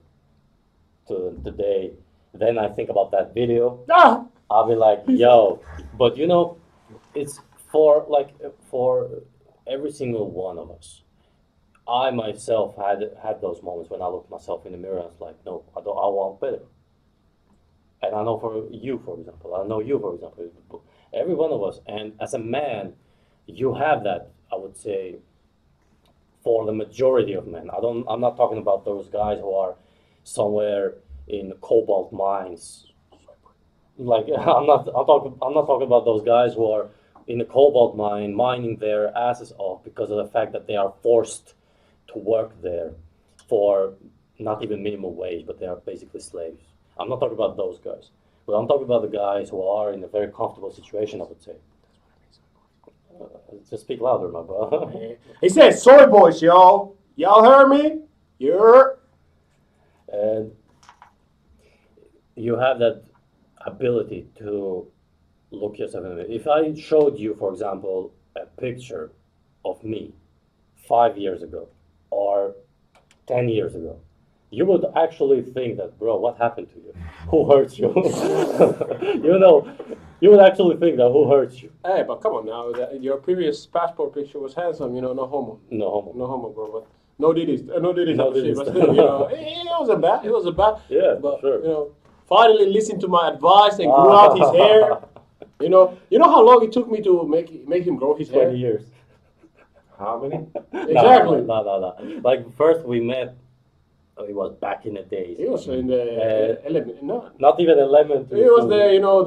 to the day, then I think about that video. I'll be like, yo, but you know, it's for every single one of us. I myself had those moments when I looked myself in the mirror. I was like, no, I don't. I want better. And I know for you, for example, I know you, for example, every one of us. And as a man, you have that. I would say for the majority of men. I'm not talking about those guys who are somewhere in cobalt mines. Like I'm not talking about those guys who are in a cobalt mine mining their asses off because of the fact that they are forced to work there for not even minimum wage, but they are basically slaves. I'm not talking about those guys, but I'm talking about the guys who are in a very comfortable situation, I would say. Just speak louder, my brother. He said, "Soy boys, y'all. Y'all heard me? You're." And you have that ability to look yourself in the mirror. If I showed you, for example, a picture of me 5 years ago or 10 years ago, you would actually think that, bro, what happened to you? Who hurt you? You know, you would actually think that who hurt you? Hey, but come on now. Your previous passport picture was handsome, no homo. No homo. No homo, bro. But no diddies. No diddies. No No shit, diddies. but still, it wasn't bad. It wasn't bad. Yeah, but, sure. Finally listened to my advice and grew out his hair. You know how long it took me to make him grow his 20 hair? years. How many? Exactly. No. Like, first we met, it was back in the days. It was in the element. No. Not even elementary. It was school.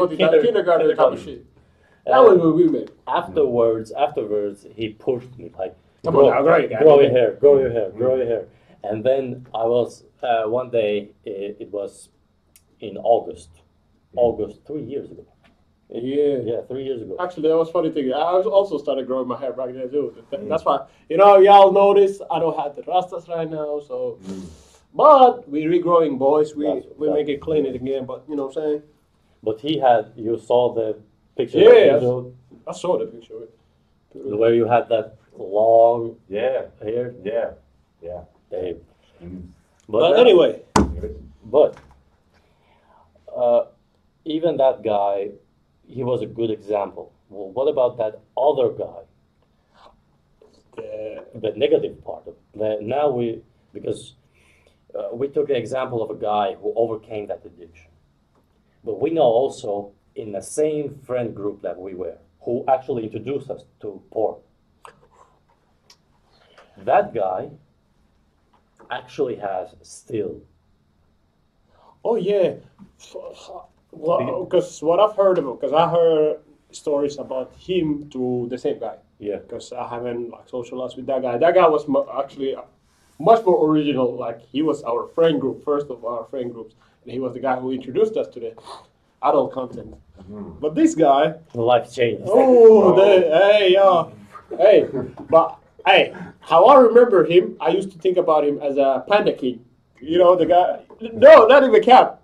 the kindergarten type of shit. That was when we met. Afterwards, he pushed me like, Come on now, grow your hair, grow your hair. And then I was, one day, it was in August, 3 years ago. Yeah, 3 years ago. Actually, that was funny thing. I also started growing my hair back then too. That's why, y'all notice I don't have the rastas right now. So, but we regrowing, boys. We make it clean it again. But you know what I'm saying? But you saw the picture. Yeah, I saw the picture. Where you had that long Yeah. hair. Yeah. Hey. But anyway. But even that guy, he was a good example. Well, what about that other guy? The negative part of it. Now because we took the example of a guy who overcame that addiction. But we know also in the same friend group that we were, who actually introduced us to porn. That guy actually has still. Oh yeah. Well, because what I've heard about, because I heard stories about him to the same guy. Yeah. Because I haven't socialized with that guy. That guy was actually much more original. Like he was our friend group, first of our friend groups, and he was the guy who introduced us to the adult content. Mm-hmm. But this guy, life changed. Hey, how I remember him, I used to think about him as a panda king. The guy. No, not even cap.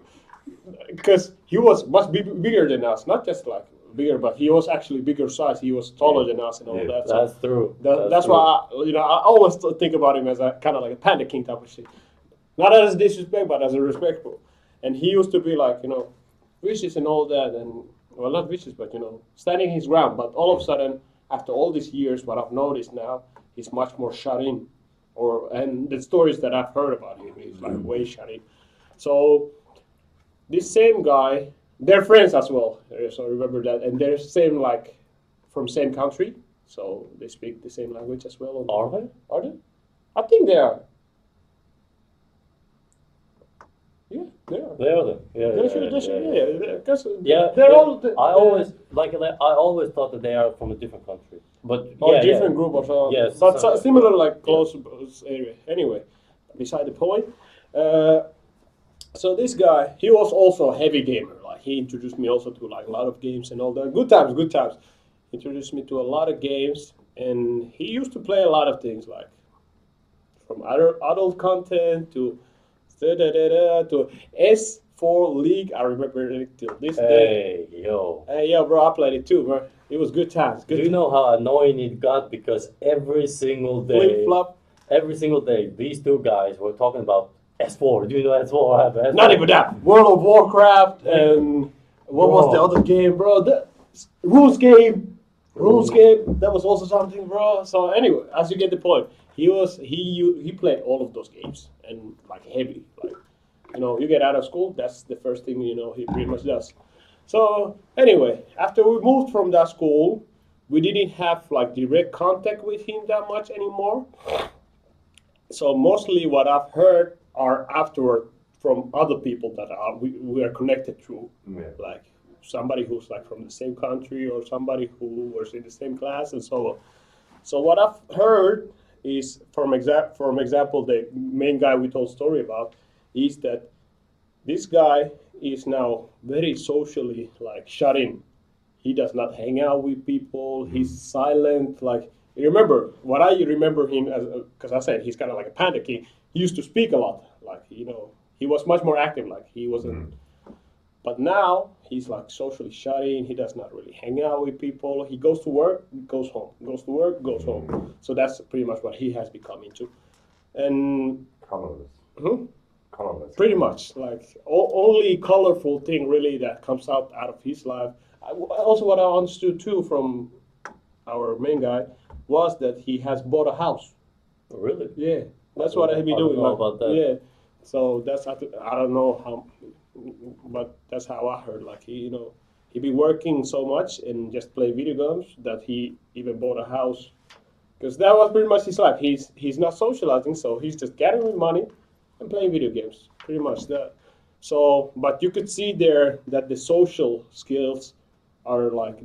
Because he was much bigger than us, not just like bigger, but he was actually bigger size. He was taller than us and all that. So that's true. That's true. why I always think about him as a kind of like a panda king type of shit. Not as a disrespect, but as a respectful. And he used to be like vicious and all that, and well, not vicious, but standing his ground. But all of a sudden, after all these years, what I've noticed now, he's much more shut in. And the stories that I've heard about him, he's like way shut in. So. This same guy, they're friends as well. So remember that, and they're from same country, so they speak the same language as well. Are they? Are they? I think they are. Yeah, they are. They are them. Yeah. They're all. I always thought that they are from a different country, but different group or so. Yes, but similar, like close area. Anyway, beside the point. So this guy, he was also a heavy gamer. Like he introduced me also to like a lot of games and all that. Good times. Introduced me to a lot of games, and he used to play a lot of things like from adult content to S4 League. I remember it till this day. Hey yo, bro, I played it too, bro. It was good times. Do you know how annoying it got? Because every single day, these two guys were talking about S4. Do you know S4? Not even that. World of Warcraft and What was the other game, bro? The rules game. Rules game. That was also something, bro. So anyway, as you get the point, he played all of those games and like heavy, like you get out of school, that's the first thing he pretty much does. So anyway, after we moved from that school, we didn't have like direct contact with him that much anymore. So mostly what I've heard are afterward from other people that we are connected to, like somebody who's like from the same country or somebody who was in the same class and so on. So what I've heard is from example, the main guy we told story about is that this guy is now very socially like shut in. He does not hang out with people. He's silent. Like you remember what I remember him as, because I said he's kind of like a panda king. He used to speak a lot. Like he was much more active. Like he wasn't. But now he's like socially shut in. He does not really hang out with people. He goes to work, goes home. Goes to work, goes home. So that's pretty much what he has become into. And Colorless. Colorless. pretty much like only colorful thing really that comes out of his life. Also, what I understood too from our main guy was that he has bought a house. Really? Yeah, that's what he be I doing. don't know about that. Yeah, so that's I don't know how, but that's how I heard. Like he be working so much and just play video games that he even bought a house, because that was pretty much his life. He's not socializing, so he's just gathering money and playing video games. Pretty much that. So, but you could see there that the social skills are like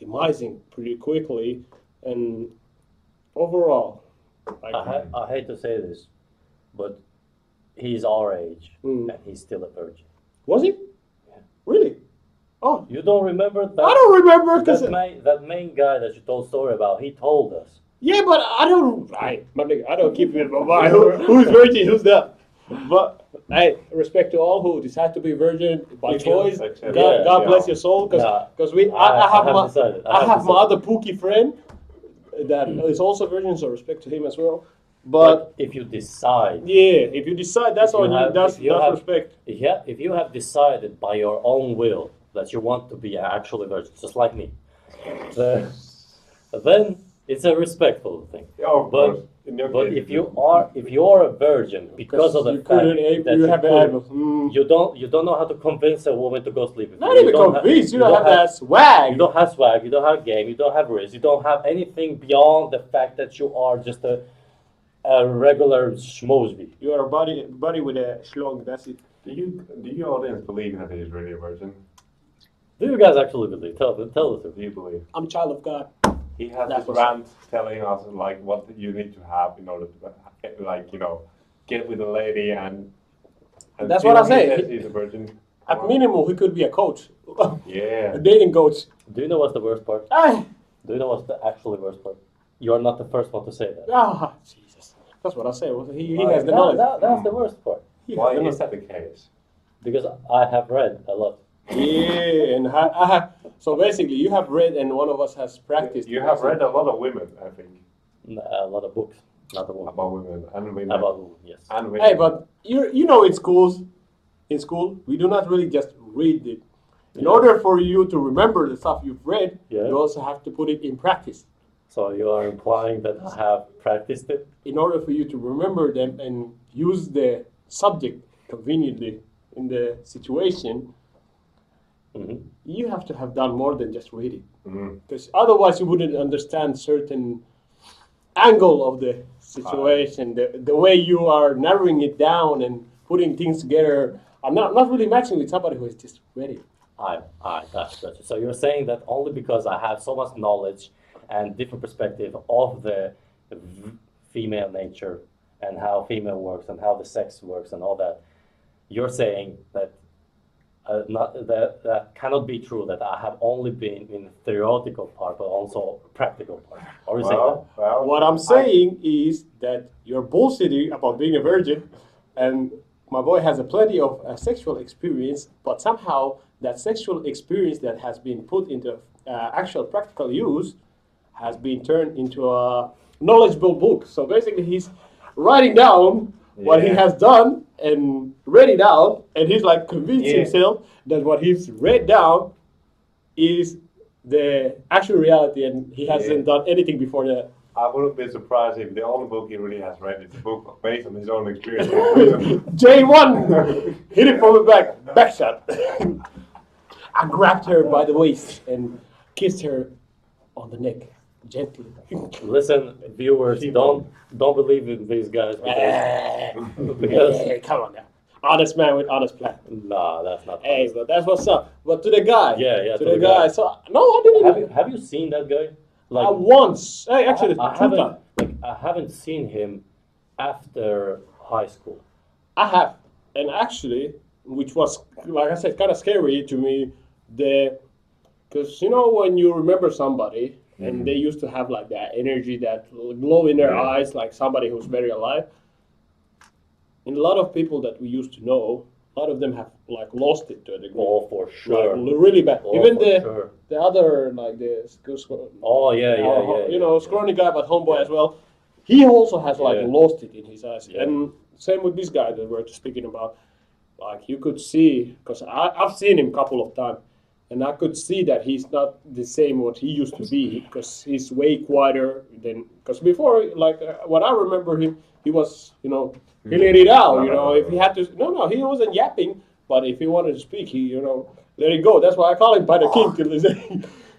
demising pretty quickly, and overall, like I hate to say this, but he's our age and he's still a virgin. was he? Yeah. Really? Oh, You don't remember that? I don't remember because that main guy that you told story about. He told us. yeah, but I don't. I don't keep it in my mind. Who's virgin? Who's not? But hey, respect to all who decide to be virgin by If you choice. accept God, it, God yeah. bless your soul, because Nah, I have my decided. I have my other Pookie friend that is also virgin, so respect to him as well. But if you decide, Yeah, if you decide, that's If you on you. have- That's if you have- respect. if you have decided by your own will that you want to be actually virgin, just like me, then it's a respectful thing. Yeah, of But- course. In your But case, if you're a virgin because of the you fact couldn't, that you have couldn't- you don't know how to convince a woman to go sleep with not you. even don't convinced. you You don't have that swag. You don't have swag. You don't have game. You don't have risk. You don't have anything beyond the fact that you are just a regular schmosby. You are a body with a schlong. That's it. do your audience believe that he's really a virgin? Do you guys actually believe? Tell the truth. Do you believe? I'm a child of God. He has That's this what's rant telling us like what you need to have in order to get with a lady and That's what I still he say. says he's a virgin. At minimum, he could be a coach, Yeah. a dating coach. Do you know what's the worst part? Ah, Do you know what's the actually worst part? You are not the first one to say that. Jesus. That's what I say. He has the knowledge. That's the worst part. He has Why the is knowledge. that the case? Because I have read a lot. Yeah, and I have. So basically, you have read, and one of us has practiced. You have read a lot of women, I think, A lot of books. Not a woman. about women and women. About women, yes. And women. Hey, but in school, we do not really just read it. In order for you to remember the stuff you've read, Yeah. you also have to put it in practice. So you are implying that I have practiced it? In order for you to remember them and use the subject conveniently in the situation, Mm-hmm. you have to have done more than just read it. Mhm. Because otherwise you wouldn't understand certain angle of the situation, the way you are narrowing it down and putting things together. I'm not really matching with somebody who has just read it. Gotcha. So you're saying that only because I have so much knowledge and different perspective of the female nature and how female works and how the sex works and all that, you're saying that that cannot be true, that I have only been in the theoretical part but also practical part. Or you saying that? Well, What I'm saying is that you're bullshitting about being a virgin, and my boy has a plenty of sexual experience, but somehow that sexual experience that has been put into actual practical use has been turned into a knowledgeable book. So basically, he's writing down what he Yeah. has done and read it out, and he's like convinced Yeah. himself that what he's read down is the actual reality, and he hasn't Yeah. done anything before that. I wouldn't be surprised if the only book he really has read is a book based on his own experience. J1 hit it from the back shot. I grabbed her by the waist and kissed her on the neck gently. Listen, viewers, don't believe in these guys because Hey, come on now. Honest man with honest plan. nah, that's not. Hey, honest. but that's what's up. But to the guy. Yeah, To the guy. So no, I didn't. Have you seen that guy? Like Once. Hey, actually, I two haven't times. I haven't seen him after high school. I have, and actually, which was like I said, kind of scary to me. Because you know when you remember somebody and they used to have like that energy, that glow in their Yeah. eyes, like somebody who's very alive. And a lot of people that we used to know, a lot of them have like lost it to a degree. Oh, for sure. Like really bad. Oh, Even for the sure. the other like the Oh yeah. you know, scrawny guy but homeboy as well. He also has like Yeah. lost it in his eyes. Yeah. And same with this guy that we're speaking about. Like you could see, because I've seen him a couple of times, and I could see that he's not the same what he used to be, because he's way quieter than. Because before, like what I remember him, he was, you know, he let it out. You know, if he had to, no, he wasn't yapping, but if he wanted to speak, he, you know, let it go. That's why I call him by the king,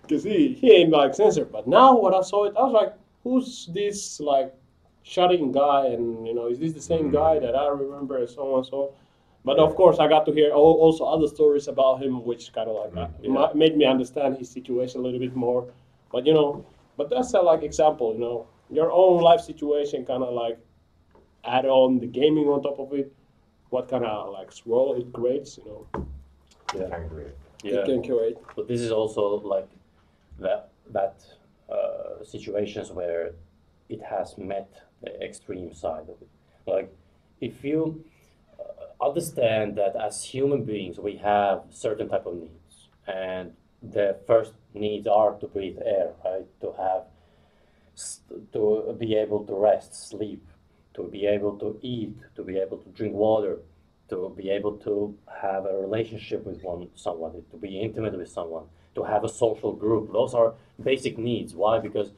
because he ain't like censored. But now when I saw it, I was like, who's this like shouting guy? And you know, is this the same guy that I remember and so on so? But of course, I got to hear also other stories about him, which kind of like made me understand his situation a little bit more. But you know, but that's a like example. You know, your own life situation kind of like add on the gaming on top of it. What kind of like swirl it creates? You know, Yeah. it Yeah. can create. But this is also like that situations where it has met the extreme side of it. Like if you understand that as human beings we have certain type of needs, and the first needs are to breathe air, right? To have to be able to rest, sleep, to be able to eat, to be able to drink water, to be able to have a relationship with someone, to be intimate with someone, to have a social group. Those are basic needs. Why? Because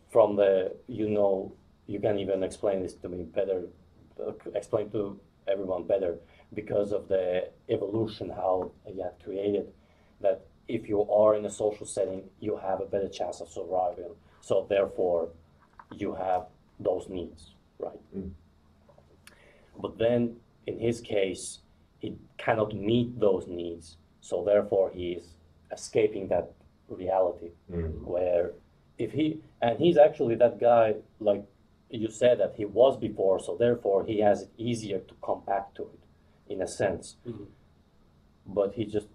from the, you know, you can even explain this to me better, explain to everyone better, because of the evolution, how it got created, that if you are in a social setting, you have a better chance of survival. So therefore, you have those needs, right? But then, in his case, he cannot meet those needs, so therefore he is escaping that reality. Where if he, and he's actually that guy, like you said, that he was before, so therefore he has it easier to come back to it, in a sense. But he just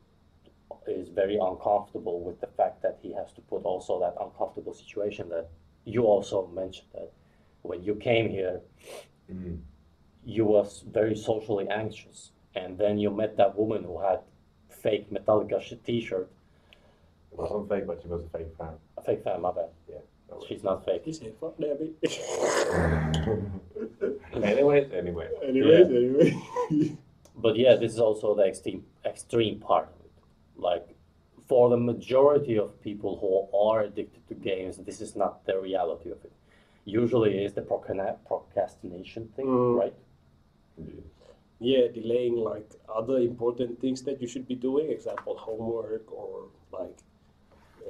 is very uncomfortable with the fact that he has to put also that uncomfortable situation that you also mentioned, that when you came here, you was very socially anxious, and then you met that woman who had fake Metallica t-shirt. It wasn't fake, but she was a fake fan. A fake fan, my bad. Yeah. No worries. She's not fake. He said, "Fuck that bitch." Anyways. Anyway. But yeah, this is also the extreme part of it. Like, for the majority of people who are addicted to games, this is not the reality of it. Usually it's the procrastination thing, right? Yeah, delaying like other important things that you should be doing, example homework or like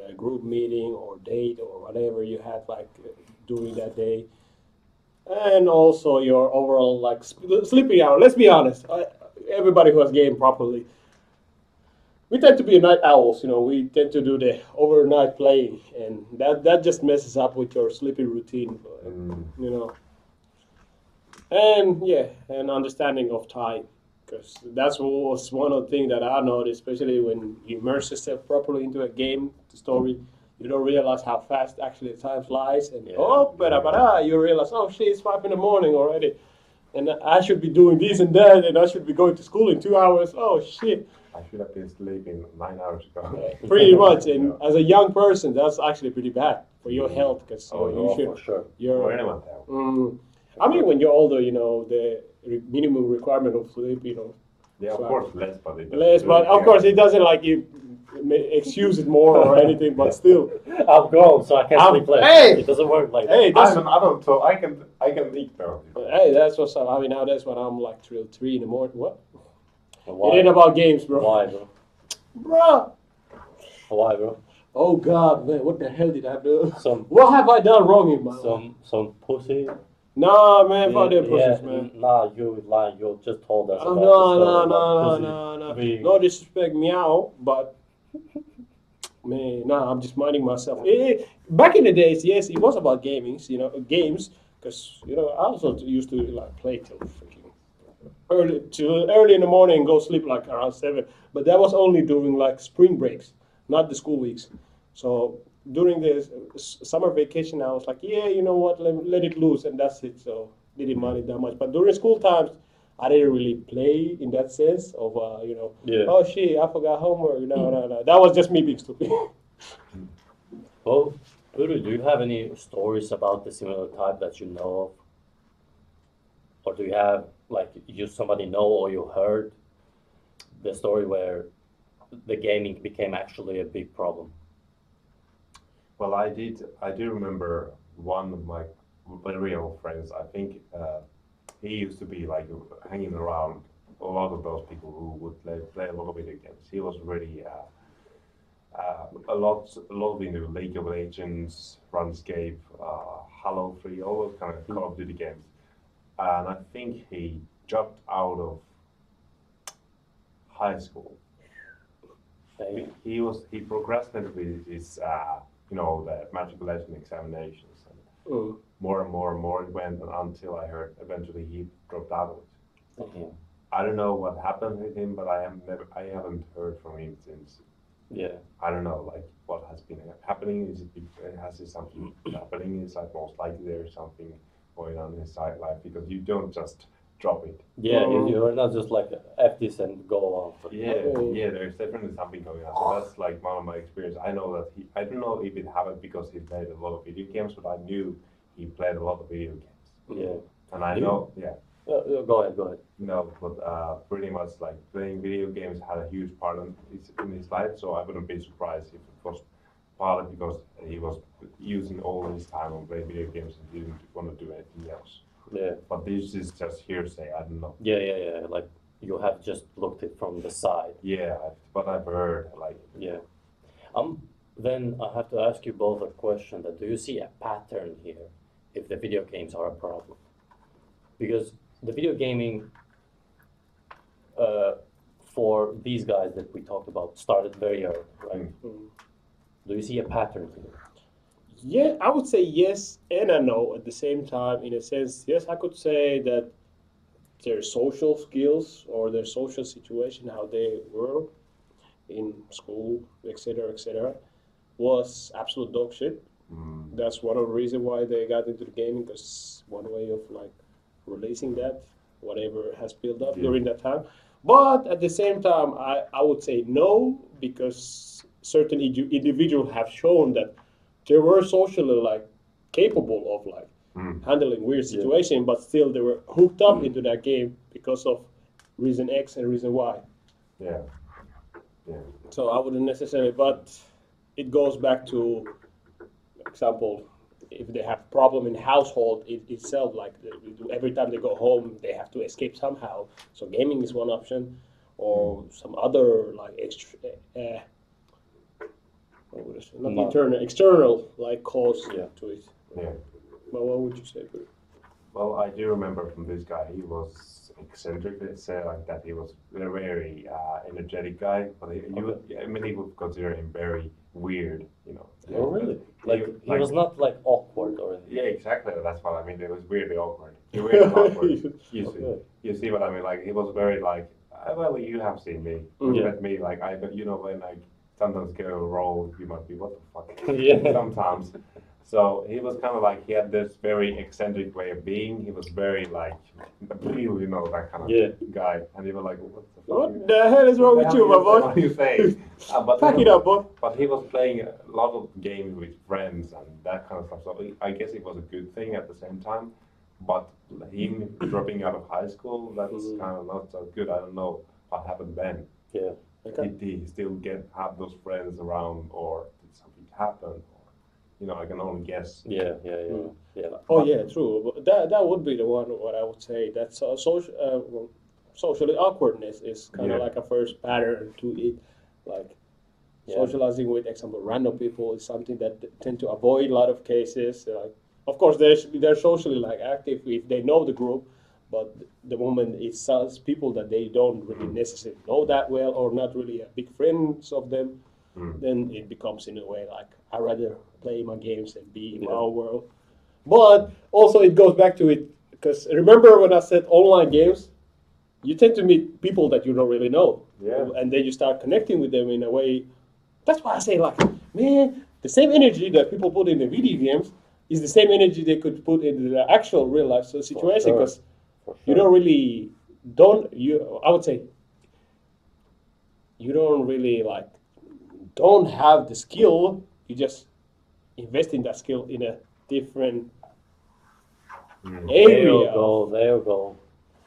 a group meeting or date or whatever you had like during that day, and also your overall like sleeping hour. Let's be honest, everybody who has gamed properly, we tend to be night owls. You know, we tend to do the overnight playing, and that just messes up with your sleeping routine. You know. And yeah, and understanding of time, because that's was one of the things that I noticed, especially when you immerse yourself properly into a game, the story, you don't realize how fast actually the time flies, and you realize, oh shit, it's 5 in the morning already, and I should be doing this and that, and I should be going to school in 2 hours. Oh shit, I should have been sleeping 9 hours ago. pretty much. And as a young person, that's actually pretty bad for your health, because For sure. you're For anyone else. I mean, when you're older, the minimum requirement of sleep, Yeah, of so- course, less, but it doesn't less, do but it, of yeah. course it doesn't like you excuse it more or anything, but still. I'm grown, so I can I'm- sleep less. hey! It doesn't work like Hey, that. that's I'm an adult, so I can ignore it. hey, that's what's up. I mean, nowadays when I'm like till 3 in the morning, what? Why? It ain't about games, bro. Why, bro? Bro. Why, bro? Oh God, man, what the hell did I do? Some What have I done wrong in my life? some pussy. Nah, man, fuck them Yeah, pussies, man. Nah, you lying. You just told us Oh, about no, the story no, about no, pussy no, no. being. No disrespect, meow, but man, nah, I'm just minding myself. Back in the days, yes, it was about games, games, because I also used to like play till freaking early in the morning and go sleep like around 7. But that was only during like spring breaks, not the school weeks. So during the summer vacation, I was like, yeah, you know what, let it loose, and that's it. So didn't mind it that much. But during school times, I didn't really play in that sense of Yeah. oh shit, I forgot homework. No. That was just me being stupid. Well, Puru, do you have any stories about the similar type that you know of? Or do you have, like, somebody know or you heard the story where the gaming became actually a big problem? Well, I do remember one of my very old friends. I think he used to be like hanging around a lot of those people who would play a lot of video games. He was really a lot into League of Legends, RuneScape, Halo 3, all those kind of Call of Duty games. And I think he dropped out of high school. Hey, He procrastinated with his the matriculation examinations, and Mm. more and more and more it went until I heard eventually he dropped out of it. damn. I don't know what happened with him, but I haven't heard from him since. Yeah. I don't know like what has been happening. Has it something happening in his life? Most likely there's something going on in his side life because you don't just drop it. Yeah, Oh. you're not just like F this and go on. Yeah, there's definitely something going on. So that's like one of my experience. I know that I don't know if it happened because he played a lot of video games, but I knew he played a lot of video games. Yeah. And I You- know, yeah, Go ahead, go ahead. but pretty much like playing video games had a huge part in his life. So I wouldn't be surprised if it was partly because he was using all his time on playing video games and didn't want to do anything else. Yeah. But this is just hearsay. I don't know. Yeah. Like you have just looked it from the side. Yeah, but I've heard like. Yeah. Then I have to ask you both a question that do you see a pattern here if the video games are a problem? Because the video gaming for these guys that we talked about started very early, right? Mm. Do you see a pattern here? Yeah, I would say yes and a no at the same time. In a sense, yes, I could say that their social skills or their social situation, how they were in school, etc., was absolute dog shit. Mm, That's one of the reasons why they got into the gaming, because one way of like releasing that, whatever has built up Yeah. during that time. But at the same time, I would say no, because certain individuals have shown that they were socially like capable of like handling weird Yeah. situations, but still they were hooked up into that game because of reason X and reason Y. yeah. Yeah. So I wouldn't necessarily, but it goes back to example, if they have problem in household itself, like every time they go home, they have to escape somehow. So gaming is one option, or some other like what would I say? Not No. external like cause Yeah. to it. Yeah. But what would you say, Peter? Well, I do remember from this guy, he was eccentric, let's say like that. He was a very energetic guy, but many would consider him very weird, you know. Oh, really? He- Like he was not like awkward or anything. Yeah, exactly. That's what I mean. It was weirdly awkward. Weirdly awkward. Okay. You see what I mean? Like he was very like, well, you have seen me. Mm. You Yeah. met me. Like when I sometimes get a role, you might be what the fuck. Yeah. Sometimes. So he was kind of like he had this very eccentric way of being. He was very like appeal, that kind of Yeah. guy. And he was like, what the fuck? What the hell is wrong with you, my What are boy? you saying? Pack it up, boy. But he was playing a lot of games with friends and that kind of stuff. So I guess it was a good thing at the same time. but him dropping out of high school, that's Mhm. kind of not so good. I don't know what happened then. Yeah. Okay. Did he still have those friends around, or did something happen? Or, I can only guess. Yeah. Mm. Yeah. Oh yeah, true. But that would be the one. What I would say that's well, socially awkwardness is kind of Yeah. like a first pattern to it. Like Yeah. socializing with, example, random people is something that tend to avoid a lot of cases. Like, of course, they're socially like active if they know the group, but the moment it's people that they don't really necessarily know that well or not really a big friends of them, Mm. then it becomes in a way like I rather play my games and be in my Yeah. own world. But also it goes back to it because remember when I said online games, you tend to meet people that you don't really know, Yeah. and then you start connecting with them in a way. That's why I say like, man, the same energy that people put in the video games is the same energy they could put in the actual real life situation sure. because For you sure. don't really don't you. I would say you don't really like don't have the skill. You just invest in that skill in a different Mm. There you area. go. There you go.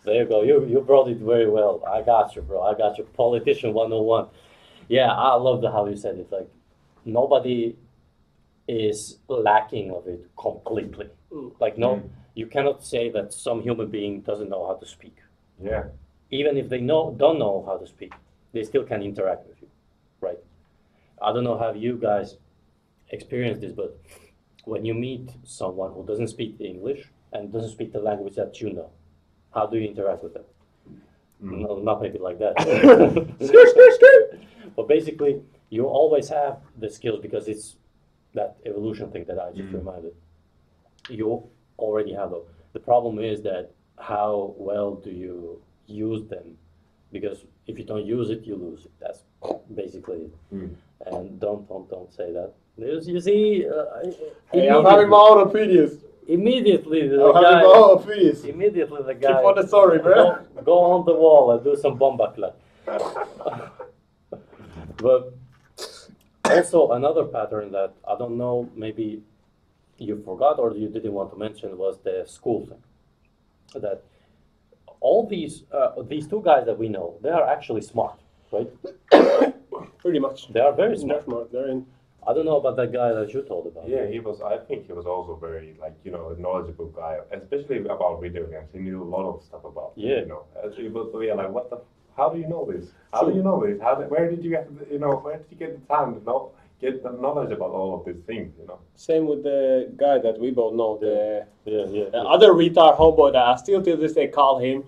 There you go. You brought it very well. I got you, bro. I got you. Politician 101. Yeah, I love how you said it. Like nobody is lacking of it completely. Mm. Like no, Mm. you cannot say that some human being doesn't know how to speak. Yeah. Even if they don't know how to speak, they still can interact with you, right? I don't know how you guys experience this, but when you meet someone who doesn't speak English and doesn't speak the language that you know, how do you interact with them? Mm. No, not maybe like that. Skirt, skirt, skirt. But basically, you always have the skills because it's that evolution thing that I just reminded. You already have them. The problem is that how well do you use them? Because if you don't use it, you lose it. That's basically it. Mm. And don't say that. You see, Hey, I'm having my own opinions. immediately the I'm having guy. my own opinions. Immediately the Keep guy. on the story, bro. Go on the wall and do some bombakla. But also another pattern that I don't know, maybe you forgot or you didn't want to mention was the school thing. That all these two guys that we know, they are actually smart, right? Pretty much. They are very They're smart. smart. They're in. I don't know about that guy that you told about. Yeah, he was. I think he was also very a knowledgeable guy, especially about video games. He knew a lot of stuff about. Yeah. As people were like, what the? How do you know this? How do you know this? Where did you get? Where did you get the time to know? Get the knowledge about all of these things. Same with the guy that we both know, the Yeah. other retard homeboy that I still till this day call him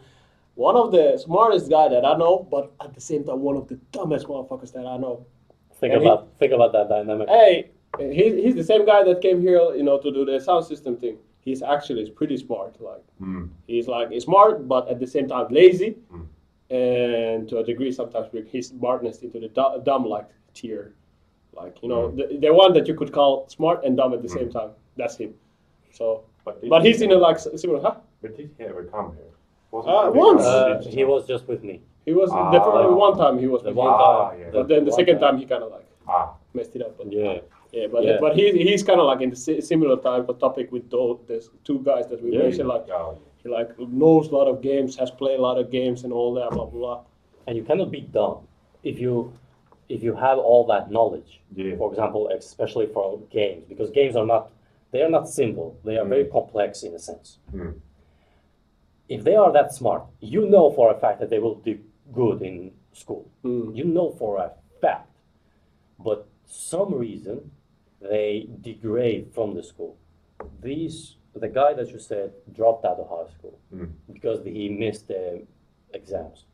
one of the smartest guy that I know, but at the same time one of the dumbest motherfuckers that I know. Think And about that dynamic. Hey, he's the same guy that came here, to do the sound system thing. He's actually pretty smart. Like Mm. he's smart, but at the same time lazy, Mm. and to a degree sometimes bring his smartness into the dumb like tier. Like the one that you could call smart and dumb at the same time. That's him. So, but he's in a similar. Huh? But did he ever come here? Once. He was just with me. He was Ah. the first one time he was The with one him. time. yeah. But then the one second time he kind of messed it up. But Yeah. yeah, but Yeah. but he's kind of in the similar type of topic with the two guys that we Yeah. mentioned. Oh, He knows a lot of games, has played a lot of games, and all that blah blah blah. And you cannot be dumb if you have all that knowledge. Yeah. For example, especially for games, because games are not simple. They are very complex in a sense. Mm. If they are that smart, you know for a fact that they will do good in school. Mm. You know for a fact. But some reason they degrade from the school. The guy that you said dropped out of high school Mm. because he missed the exams.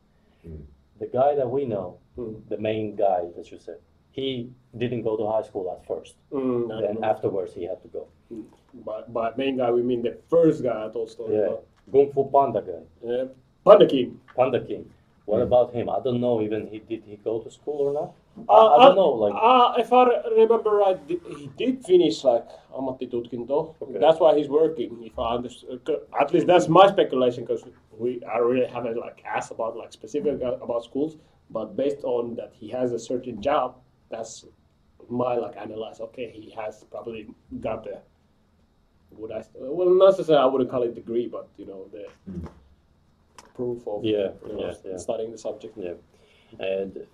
Mm. The guy that we know, Mm. the main guy that you said, he didn't go to high school at first. Then afterwards he had to go. By main guy we mean the first guy I told story Yeah, about. Kung Fu Panda guy, Panda King. Panda King. What about him? I don't know even did he go to school or not? I I don't know. Like if I remember right, he did finish ammattitutkinto. Okay. That's why he's working. If I understand, at least that's my speculation because I really haven't asked about specific about schools, but based on that he has a certain job, that's my analyze. Okay, he has probably got the well, not necessarily I wouldn't call it degree, but the proof of studying the subject. Yeah, and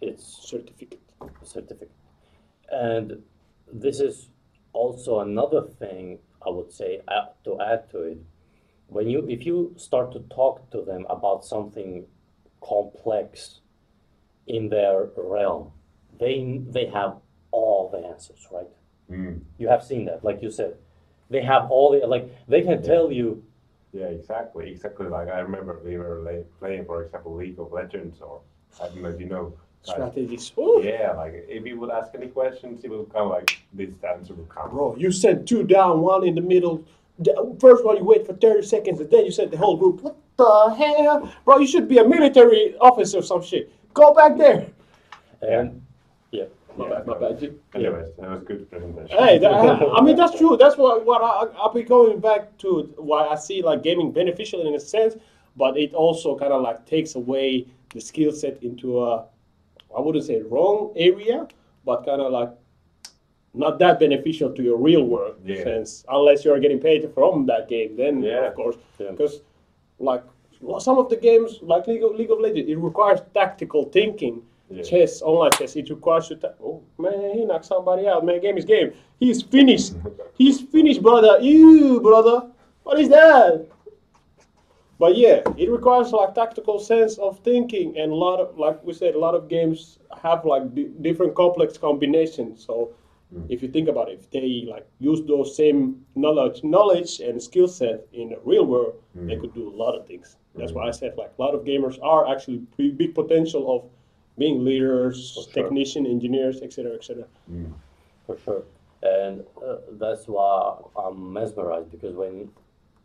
it's Certificate. certificate. And this is also another thing I would say to add to it. If you start to talk to them about something complex in their realm, they have all the answers, right? You have seen that, like you said, they have all the they can tell you. Yeah, exactly. Like I remember we were playing, for example, League of Legends, or I don't know if you know. Strategies. Yeah, like if you would ask any questions, it will come like this answer will come. Bro, you sent 2 down, 1 in the middle. The first one you wait for 30 seconds, and then you sent the whole group. What the hell? Bro, you should be a military officer or some shit. Go back there. And yeah. My bad. Anyways, that was good presentation. Hey, I mean that's true. That's what I'll be going back to. Why I see like gaming beneficial in a sense, but it also kind of like takes away the skill set into a, I wouldn't say wrong area, but kind of like not that beneficial to your real world sense, unless you're getting paid from that game. Then of course, because like some of the games, like League of Legends, it requires tactical thinking. Chess, online chess, it requires you. Oh man, he knocked somebody out. Man, game is game. He's finished. He's finished, brother. Ew, brother. What is that? But yeah, it requires like tactical sense of thinking, and a lot of, like we said, a lot of games have like different complex combinations. So if you think about it, if they like use those same knowledge and skill set in the real world, they could do a lot of things. That's why I said like a lot of gamers are actually big potential of being leaders, technician, engineers, etc., etc. For sure, and that's why I'm mesmerized, because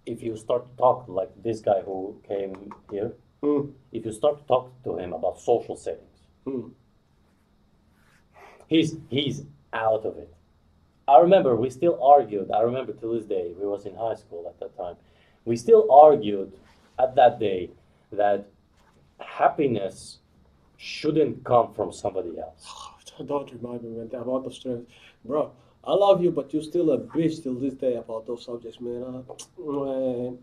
if you start to talk like this guy who came here, if you start to talk to him about social settings, he's out of it. I remember we still argued. I remember to this day, we was in high school at that time. We still argued at that day that happiness shouldn't come from somebody else. Don't remind me, man, about those terms. Bro, I love you, but you're still a bitch till this day about those subjects, man. Man.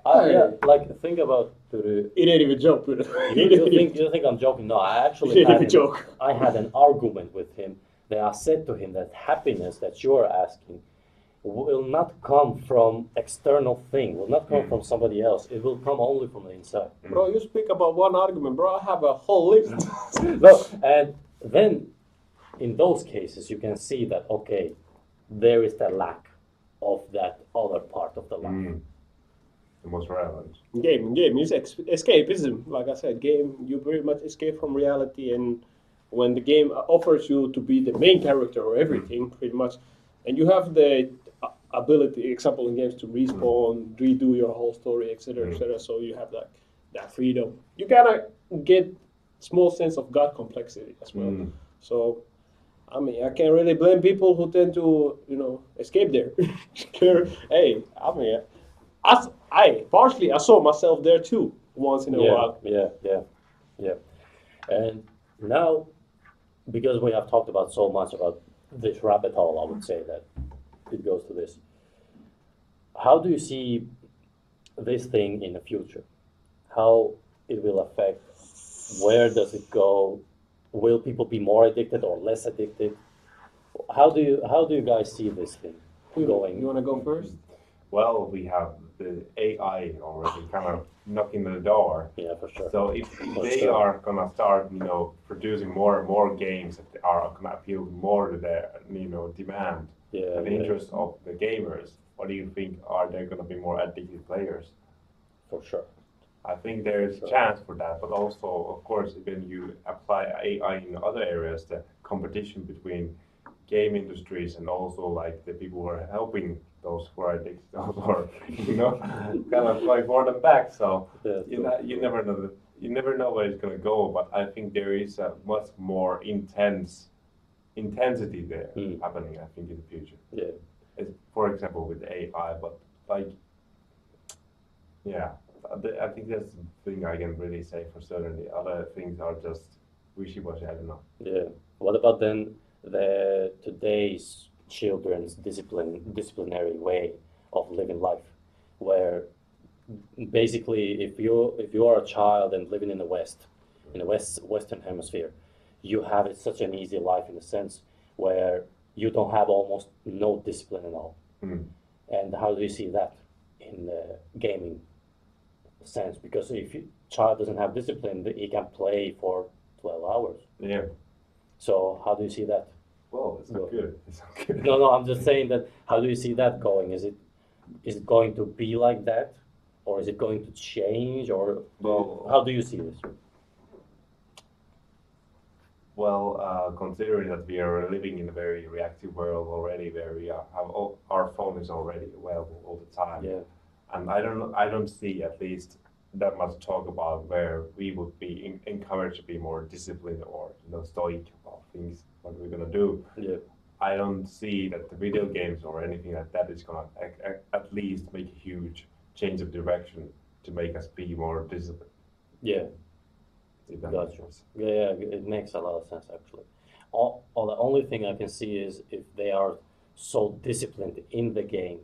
Yeah, like think about It ain't even a joke, Peter. you think I'm joking? No, I actually It ain't even a joke. I had an argument with him that I said to him that happiness that you are asking will not come from external thing, will not come from somebody else. It will come only from the inside. Bro, you speak about one argument, bro. I have a whole list. No, and then in those cases you can see that okay, there is the lack of that other part of the life. The most relevant. Game is escapism. Like I said, game, you very much escape from reality, and when the game offers you to be the main character or everything, pretty much, and you have the ability, example in games, to respawn, redo your whole story, etc., etc. So you have that freedom. You gotta get small sense of God complexity as well. So, I mean, I can't really blame people who tend to, escape there. Hey, I mean, I saw myself there too once in a while. Yeah. And now, because we have talked about so much about this rabbit hole, I would say that it goes to this. How do you see this thing in the future? How it will affect? Where does it go? Will people be more addicted or less addicted? How do you guys see this thing going? You want to go first? Well, we have the AI already kind of knocking the door. Yeah, for sure. So if they are gonna start, producing more and more games that are gonna appeal more to their, demand and the interest of the gamers, what do you think? Are there gonna be more addicted players? For sure. I think there is a chance for that, but also, of course, when you apply AI in other areas, the competition between game industries and also like the people who are helping those who are addicted or kind of going for them back. So you never know you never know where it's gonna go. But I think there is a much more intensity there happening. I think in the future. Yeah. For example, with AI, but I think that's the thing I can really say for certainty. Other things are just wishy-washy. I don't know. Yeah. What about then today's children's disciplinary way of living life, where basically if you are a child and living in the West, in the Western Hemisphere, you have it such an easy life in a sense where you don't have almost no discipline at all. Mm. And how do you see that in the gaming sense? Because if a child doesn't have discipline, he can play for 12 hours. Yeah. So how do you see that? Well, it's not good. It's not good. No, I'm just saying that. How do you see that going? Is it going to be like that, or is it going to change, or Well, how do you see this? Well, considering that we are living in a very reactive world already, where we have our phone is already available all the time, Yeah, and I don't see at least that much talk about where we would be encouraged to be more disciplined or stoic about things what we're gonna do. yeah, I don't see that the video games or anything like that is gonna at least make a huge change of direction to make us be more disciplined. yeah. If that Gotcha. makes sense. Yeah, it makes a lot of sense actually. All the only thing I can see is if they are so disciplined in the game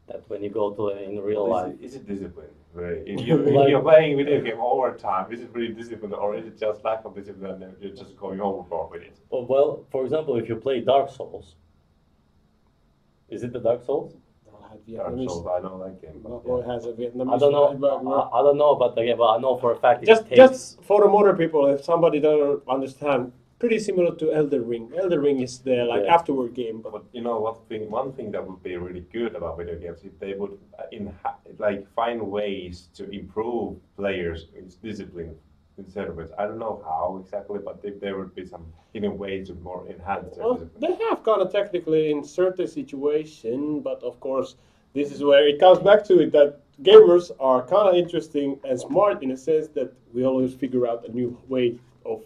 that when you go to in real life, Is it discipline? Right? If Like- you're playing video game over time, is it really discipline or is it just lack of discipline and you're just going overboard with it? well, for example, if you play Dark Souls, is it the Dark Souls? Dark Souls, I know that game. My But boy yeah. has a Vietnamese I don't know. background. I don't know, but again, but I know for a fact it Just takes. just for the modern people, if somebody doesn't understand, pretty similar to Elden Ring. Elden Ring is the Yeah. afterward game, but But you know one thing that would be really good about video games if they would find ways to improve players' discipline instead of it. I don't know how exactly, but if there would be some hidden ways to more enhance their well, discipline. they have kind of technically in certain situation. But of course, this is where it comes back to it that gamers are kind of interesting and smart in a sense that we always figure out a new way of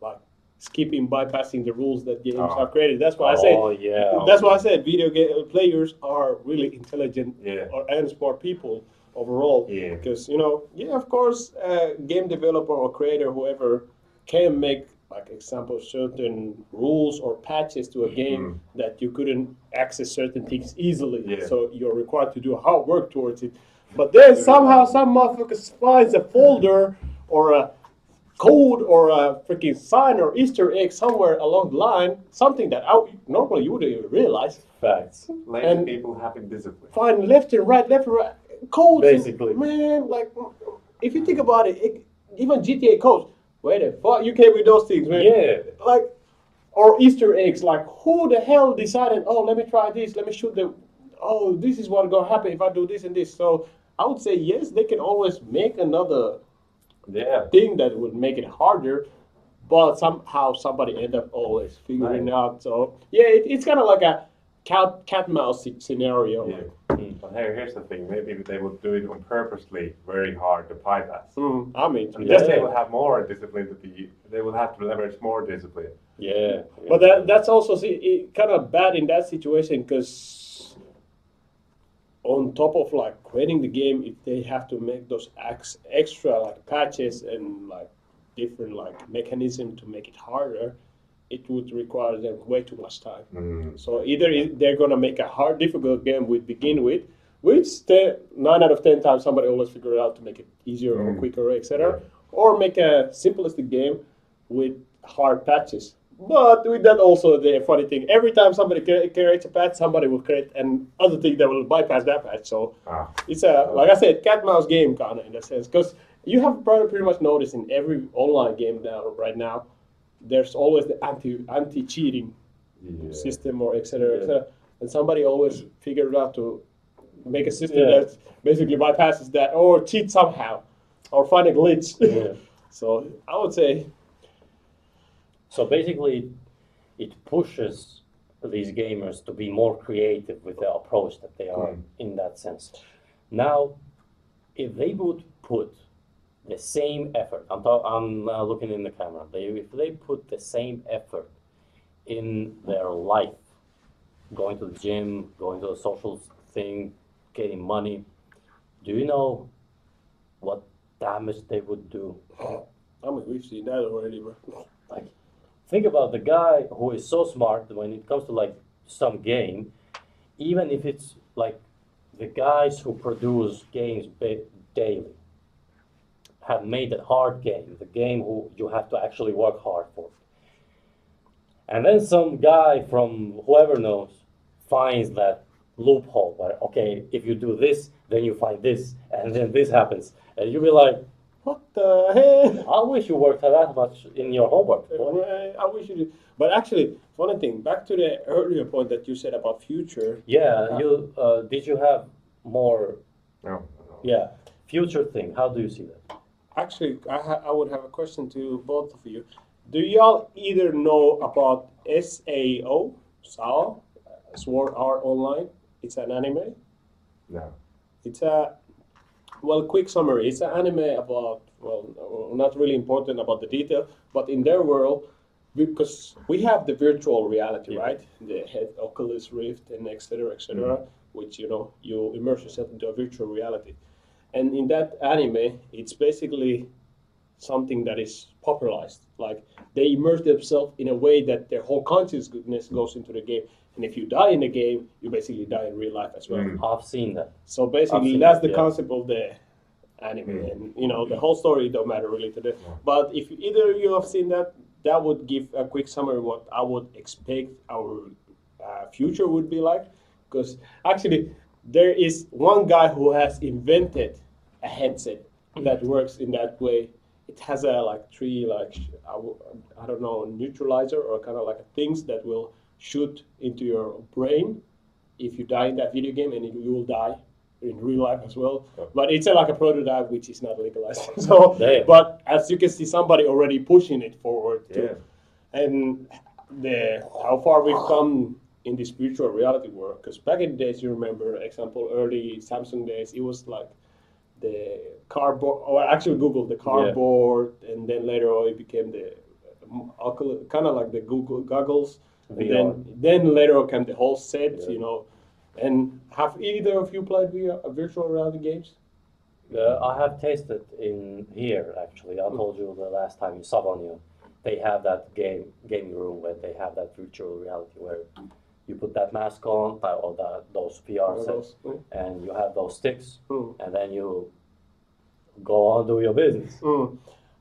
like skipping, bypassing the rules that games Oh. have created. That's why I say. Oh yeah. That's why I said video game players are really intelligent Yeah. and smart people overall. Yeah. Because of course, game developer or creator, whoever, can make like example certain rules or patches to a game that you couldn't access certain things easily. Yeah. So you're required to do hard work towards it. But then somehow some motherfucker finds a folder or a code or a freaking sign or Easter egg somewhere along the line, something that normally you wouldn't even realize. Facts. Lazy And- people having discipline. Find left and right, codes. Basically. Man, like if you think about it, even GTA codes. Where the fuck you came with those things, man? Yeah. Like, or Easter eggs. Like, who the hell decided? Oh, let me try this. Let me shoot the. Oh, this is what's gonna happen if I do this and this. So I would say yes, they can always make another Yeah. thing that would make it harder, but somehow somebody end up always figuring Right. out. So yeah, it's kind of like a cat mouse scenario. Yeah. But here's the thing. Maybe they would do it on purposely very hard to bypass. I mean, And Yeah. then they will have more discipline to be. They will have to leverage more discipline. Yeah. but that's also kind of bad in that situation because on top of like creating the game, if they have to make those extra like patches and like different like mechanism to make it harder, it would require them way too much time. So either they're gonna make a hard, difficult game with begin with, which 9 out of 10 times somebody always figure out to make it easier or quicker, etc., or make a simplistic game with hard patches. But with that also the funny thing, every time somebody creates a patch, somebody will create another thing that will bypass that patch. So it's a, like I said, cat mouse game kind of in a sense, because you have probably pretty much noticed in every online game right now, there's always the anti cheating Yeah. system or etc. Yeah. And somebody always figured out to make a system Yeah. that basically bypasses that or cheat somehow or find a glitch. Yeah. So I would say So basically, it pushes these gamers to be more creative with the approach that they are in that sense. Now, if they would put the same effort, I'm looking in the camera. If they put the same effort in their life, going to the gym, going to a social thing, getting money, do you know what damage they would do? I mean we've seen that already, bro. Like, think about the guy who is so smart when it comes to like some game, even if it's like the guys who produce games daily have made a hard game, the game who you have to actually work hard for. And then some guy from whoever knows finds that loophole where, okay, if you do this, then you find this, and then this happens. And you'll be like, What the hell? I wish you worked that much in your homework. boy." I wish you did. But actually, funny thing, back to the earlier point that you said about future. Yeah, you did you have more? No. Yeah, future thing. How do you see that? Actually, I would have a question to both of you. Do y'all either know about SAO, Sword Art Online? It's an anime. No. It's a, well, quick summary. It's an anime about, well, not really important about the detail, but in their world, because we have the virtual reality, Yeah. right? The head Oculus Rift and etc., which, you immerse yourself into a virtual reality. And in that anime, it's basically something that is popularized. Like they immerse themselves in a way that their whole consciousness goes into the game. And if you die in the game, you basically die in real life as well. I've seen that. So I've basically, seen that's that, the yeah. concept of the anime, and the whole story don't matter really to that. But if either you have seen that, that would give a quick summary of what I would expect our future would be like. Because actually, there is one guy who has invented a headset that works in that way. It has a three I don't know, neutralizer or kind of like things that will shoot into your brain if you die in that video game, and you will die in real life as well. But it's like a prototype which is not legalized. So, Damn. but as you can see, somebody already pushing it forward too. Yeah. And how far we've come in this virtual reality world. Because back in the days, you remember, example, early Samsung days, it was like the cardboard, or actually Google the cardboard, and then later on it became the kind of like the Google goggles. And VR. then later on came the whole set, Yeah. And have either of you played virtual reality games? I have tasted in here actually. I told you the last time in Savonio, they have that gaming room where they have that virtual reality where you put that mask on or those VR sets, and you have those sticks, and then you go on do your business.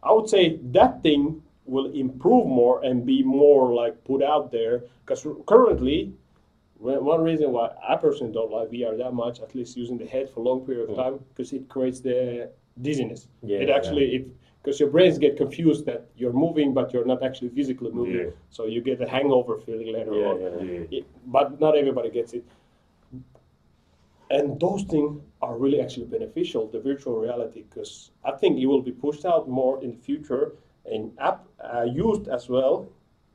I would say that thing will improve more and be more like put out there, because currently one reason why I personally don't like VR that much, at least using the head for a long period of time, because it creates the dizziness. Yeah, It actually, because your brains get confused that you're moving, but you're not actually physically moving. Yeah. So you get a hangover feeling later on. Yeah. But not everybody gets it. And those things are really actually beneficial, the virtual reality, because I think it will be pushed out more in the future and used as well,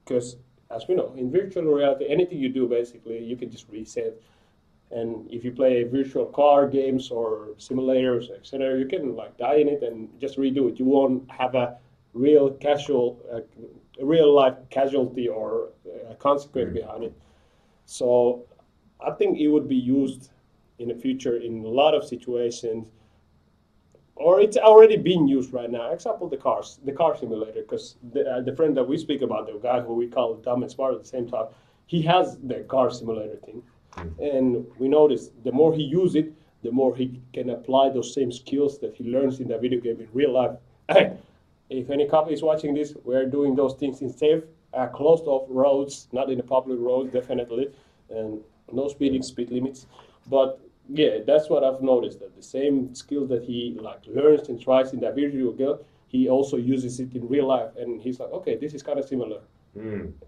because as we know, in virtual reality, anything you do, basically, you can just reset. And if you play virtual car games or simulators, etc., you can die in it and just redo it. You won't have a real real life casualty or consequence behind it. So I think it would be used in the future in a lot of situations, or it's already being used right now. Example, the car simulator, because the friend that we speak about, the guy who we call dumb and smart at the same time, he has the car simulator thing. And we notice the more he uses it, the more he can apply those same skills that he learns in the video game in real life. If any cop is watching this, we're doing those things in safe, closed off roads, not in the public roads, definitely, and no speeding, speed limits. But yeah, that's what I've noticed, that the same skills that he learns and tries in that virtual game, he also uses it in real life, and he's like, okay, this is kind of similar,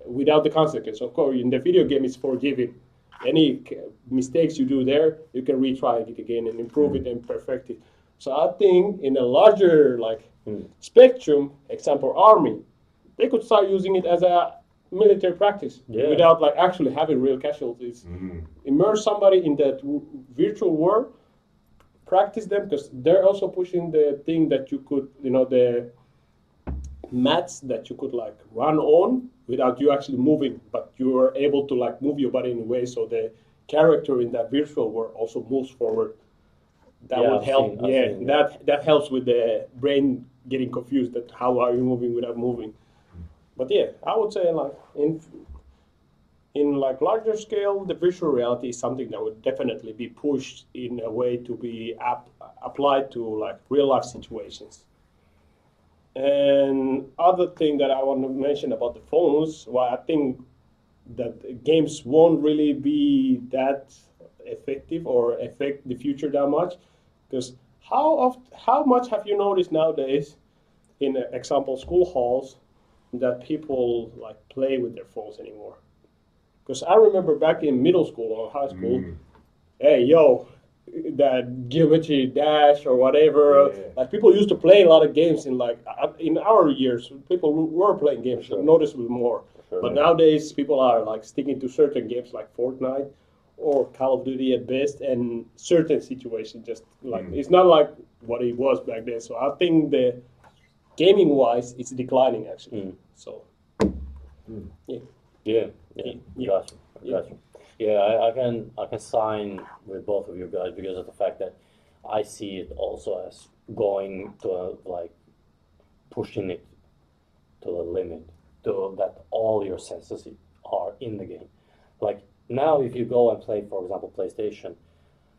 without the consequence. Of course, in the video game, it's forgiving. Any mistakes you do there, you can retry it again and improve it and perfect it. So I think in a larger spectrum, example army, they could start using it as a military practice without actually having real casualties. Immerse somebody in that virtual world, practice them, because they're also pushing the thing that you could, the mats that you could run on without you actually moving, but you are able to move your body in a way so the character in that virtual world also moves forward. That would help. That helps with the brain getting confused that how are you moving without moving. But yeah, I would say in in like larger scale, the virtual reality is something that would definitely be pushed in a way to be applied to like real life situations. And other thing that I want to mention about the phones, well, I think that games won't really be that effective or affect the future that much, because how much have you noticed nowadays in example school halls that people like play with their phones anymore? Because I remember back in middle school or high school, hey yo, that geometry dash or whatever. Yeah. Like people used to play a lot of games in like in our years. People were playing games Sure. noticeably more. Sure. But nowadays people are like sticking to certain games like Fortnite or Call of Duty at best, and certain situations just like it's not like what it was back then. So I think the gaming wise, it's declining actually. So yeah. Yeah, Yeah. gotcha, Yeah. gotcha. Yeah, I can sign with both of you guys because of the fact that I see it also as going to like pushing it to the limit, to that all your senses are in the game. Like now, if you go and play, for example, PlayStation,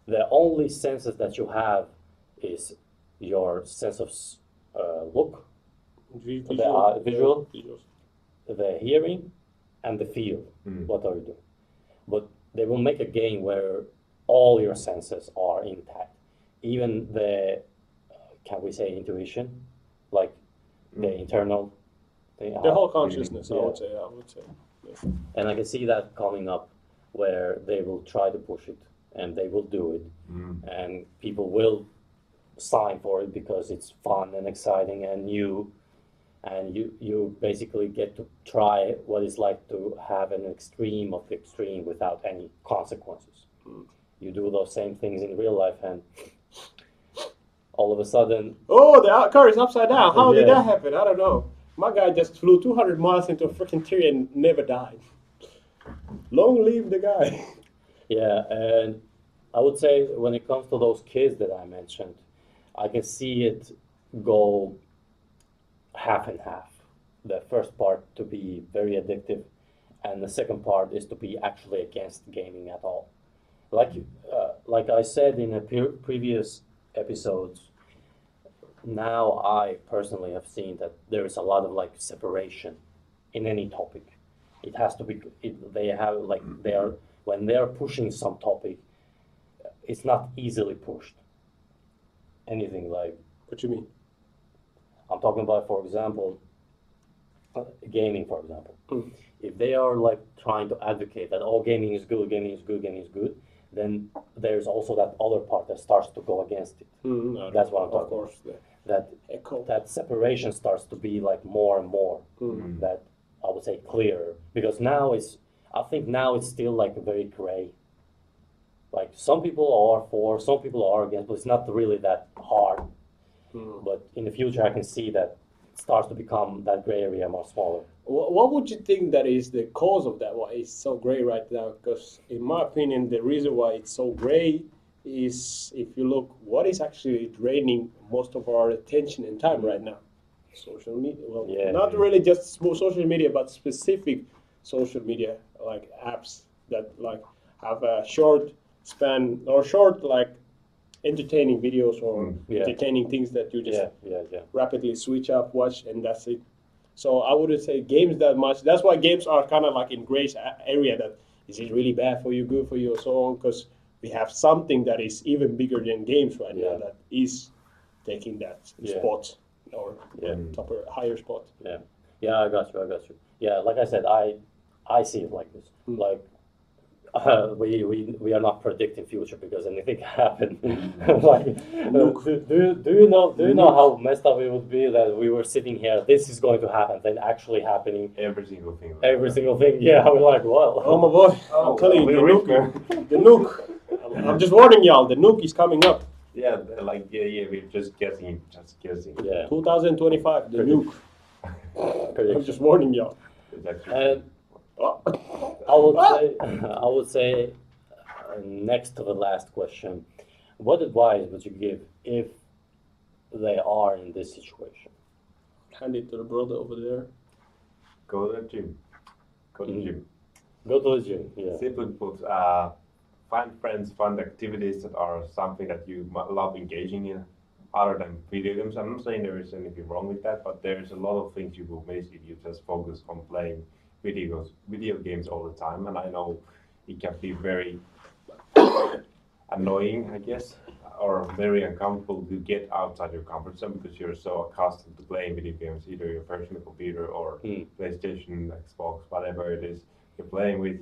the only senses that you have is your sense of look, visual, Visuals. the hearing, and the feel. What are you doing? But they will make a game where all your senses are intact, even the can we say intuition, like the internal thing. The whole consciousness, Yeah. I would say. Yes. And I can see that coming up, where they will try to push it, and they will do it, and people will sign for it because it's fun and exciting and new, and you basically get to try what it's like to have an extreme of the extreme without any consequences. You do those same things in real life, and all of a sudden, Oh, the car is upside down. How did Yeah. that happen? I don't know. My guy just flew 200 miles into a freaking tree and never died. Long live the guy. yeah, and I would say when it comes to those kids that I mentioned, I can see it go half and half. The first part to be very addictive, and the second part is to be actually against gaming at all. Like I said in a previous episodes, now I personally have seen that there is a lot of like separation in any topic. It has to be. They have like they are when they are pushing some topic, it's not easily pushed. Anything like What you mean? I'm talking about, for example, gaming, for example. Mm. If they are like trying to advocate that all gaming is good, gaming is good, gaming is good, then there's also that other part that starts to go against it. No, That's what I'm talking Of course, the That echo. that separation starts to be like more and more. That I would say clearer, because now I think now it's still like very gray. Like some people are for, some people are against, but it's not really that hard. But in the future, I can see that it starts to become that gray area more smaller. What would you think that is the cause of that? Why it's so gray right now? Because in my opinion, the reason why it's so gray is if you look, what is actually draining most of our attention and time right now? Social media. Well, Yeah. not really just social media, but specific social media like apps that like have a short span or short like entertaining videos or Yeah. entertaining things that you just Yeah. rapidly switch up, watch, and that's it. So I wouldn't say games that much. That's why games are kind of like in gray area. That is it really bad for you, good for you, and so on. Because we have something that is even bigger than games right now Yeah. that is taking that Yeah. spot or Yeah. higher spot. Yeah, I got you. Yeah, like I said, I see it like this. Like we are not predicting future because anything can happen. Like, do you know how messed up it would be that we were sitting here, this is going to happen, then actually happening, Every single thing. every single thing. Yeah, we're like, well. Oh my boy! I'm telling you, we're rich, man. the nuke. I'm just warning y'all. The nuke is coming up. Yeah, we're just guessing. Yeah. 2025. The nuke. I'm Prediction. just warning y'all. It's actually And Oh. I would say, next to the last question, what advice would you give if they are in this situation? Hand it to the brother over there. go to the gym. Go to the gym. Go to the gym. Yeah. Simply put, find friends, find activities that are something that you love engaging in, other than video games. I'm not saying there is anything wrong with that, but there's a lot of things you will miss if you just focus on playing video games all the time. And I know it can be very annoying, I guess, or very uncomfortable to get outside your comfort zone because you're so accustomed to playing video games, either your personal computer or PlayStation, Xbox, whatever it is you're playing with.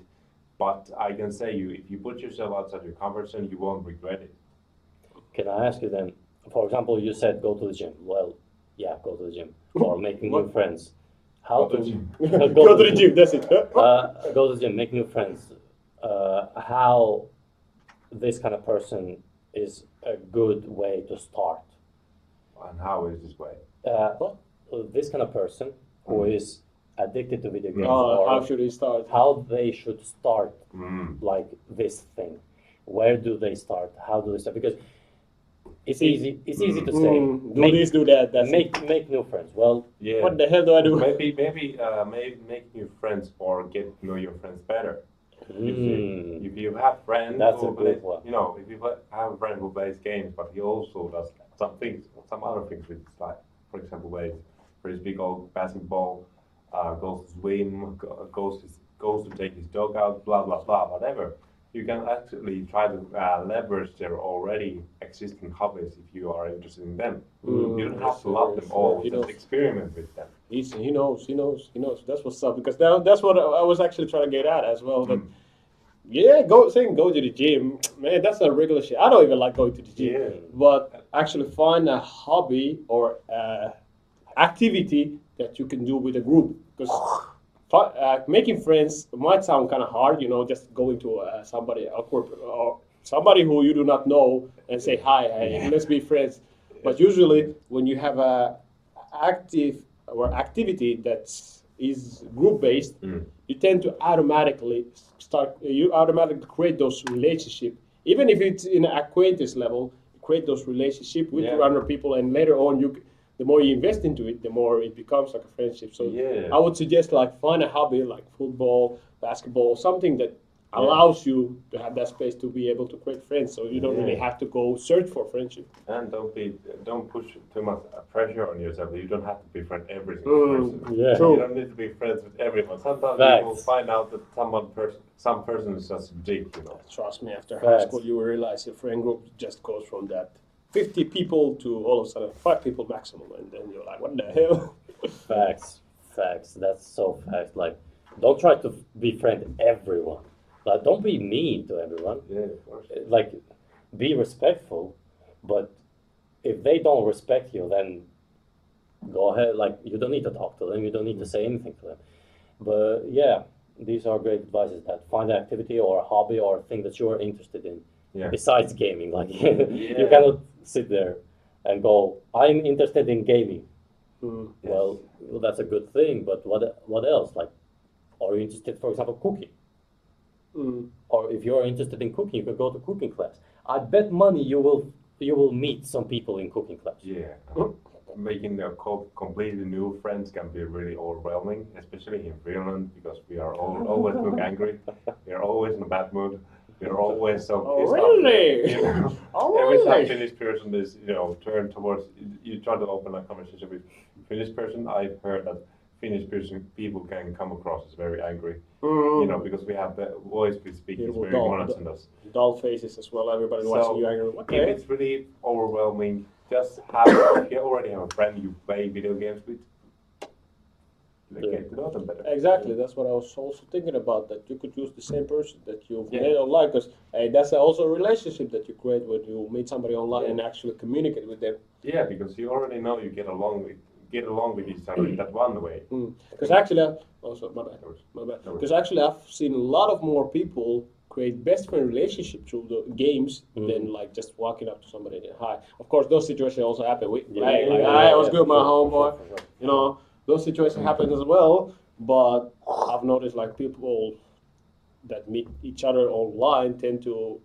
But I can say if you put yourself outside your comfort zone, you won't regret it. Can I ask you then? For example, you said go to the gym. Well, yeah, go to the gym or making new friends. How Go to to the gym. Go to the gym. That's it. go to the gym, make new friends. How this kind of person is a good way to start. And how is this way? Well, this kind of person who is addicted to video games, Oh, or how should he start? how they should start Mm. like this thing. Where do they start? How do they start? Because it's easy. It's easy to say. Do this, do that. That's it. Make new friends. Well, Yeah. What the hell do I do? Maybe make new friends or get to know your friends better. If you have friends That's who a good play, one. you know, if you have a friend who plays games, but he also does some other things with his life. For example, plays frisbee, golf, basketball, goes to swim, goes to take his dog out, blah blah blah, whatever. You can actually try to leverage their already existing hobbies if you are interested in them. You don't have to love them all, He just knows. experiment with them. He knows. That's what's up. Because that's what I was actually trying to get at as well. That, yeah, go to the gym, man. That's a regular shit. I don't even like going to the gym. Yeah. But actually find a hobby or activity that you can do with a group. Because making friends might sound kind of hard, just going to somebody awkward or somebody who you do not know and say hi, hey, let's be friends. But usually when you have a active or activity that is group based, you tend to automatically create those relationships. Even if it's in an acquaintance level, you create those relationships with Yeah. other people, and later on the more you invest into it, the more it becomes like a friendship. So Yeah. I would suggest find a hobby like football, basketball, something that allows you to have that space to be able to create friends. So you don't really Yeah. have to go search for friendship. And don't push too much pressure on yourself. You don't have to befriend every single person. Yeah. True. You don't need to be friends with everyone. Sometimes Facts. you will find out that some person is just a dick. Trust me, after Facts. high school, you will realize your friend group just goes from that 50 people to all of a sudden 5 people maximum, and then you're like, what the hell? facts. That's so facts. Like, don't try to befriend everyone. Like, don't be mean to everyone. Yeah, of course. Like, be respectful, but if they don't respect you, then go ahead. Like, you don't need to talk to them. You don't need to say anything to them. But yeah, these are great advices. That find an activity or a hobby or a thing that you are interested in. Yeah. Besides gaming, like you cannot sit there and go, I'm interested in gaming. Well, that's a good thing, but what else? Like, are you interested, for example, cooking? Or if you're interested in cooking, you can go to cooking class. I bet money you will meet some people in cooking class. Yeah. Making completely new friends can be really overwhelming, especially in Finland, because we are always look angry. We are always in a bad mood. We are always so pissed Really? off. Every time Finnish person is, turned towards, you try to open a conversation with Finnish person, I've heard that Finnish people can come across as very angry. Because we have the voice we speak is very monotonous. Dull faces as well. Everybody watching you angry. If Okay. it's really overwhelming, just have, if you already have a friend you play video games with, get to know them better. Exactly. That's what I was also thinking about. That you could use the same person that you've Yeah. met online, because that's also a relationship that you create when you meet somebody online and actually communicate with them. Yeah, because you already know you get along with each other in that one way. Because actually, my bad. Because actually, I've seen a lot of more people create best friend relationship through the games than just walking up to somebody and hi. Of course, those situations also happen. I was good, my homeboy. Those situations happen as well. But I've noticed people that meet each other online tend to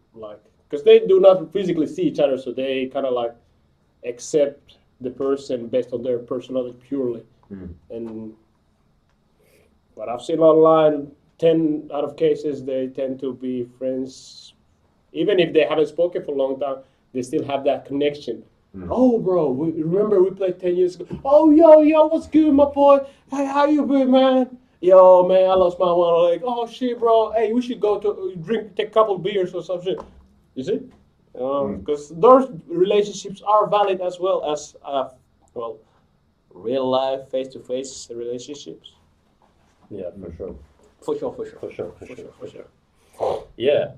because they do not physically see each other, so they kind of accept the person based on their personality purely. And what I've seen online, 10 out of cases they tend to be friends, even if they haven't spoken for a long time. They still have that connection. Oh, bro, remember we played 10 years ago? Oh, yo, what's good, my boy? Hey, how you been, man? Yo, man, I lost my one leg. Oh, shit, bro. Hey, we should go to take a couple beers or some shit. You see? Because those relationships are valid as well as, real life, face-to-face relationships. Yeah, for sure. For sure. Yeah.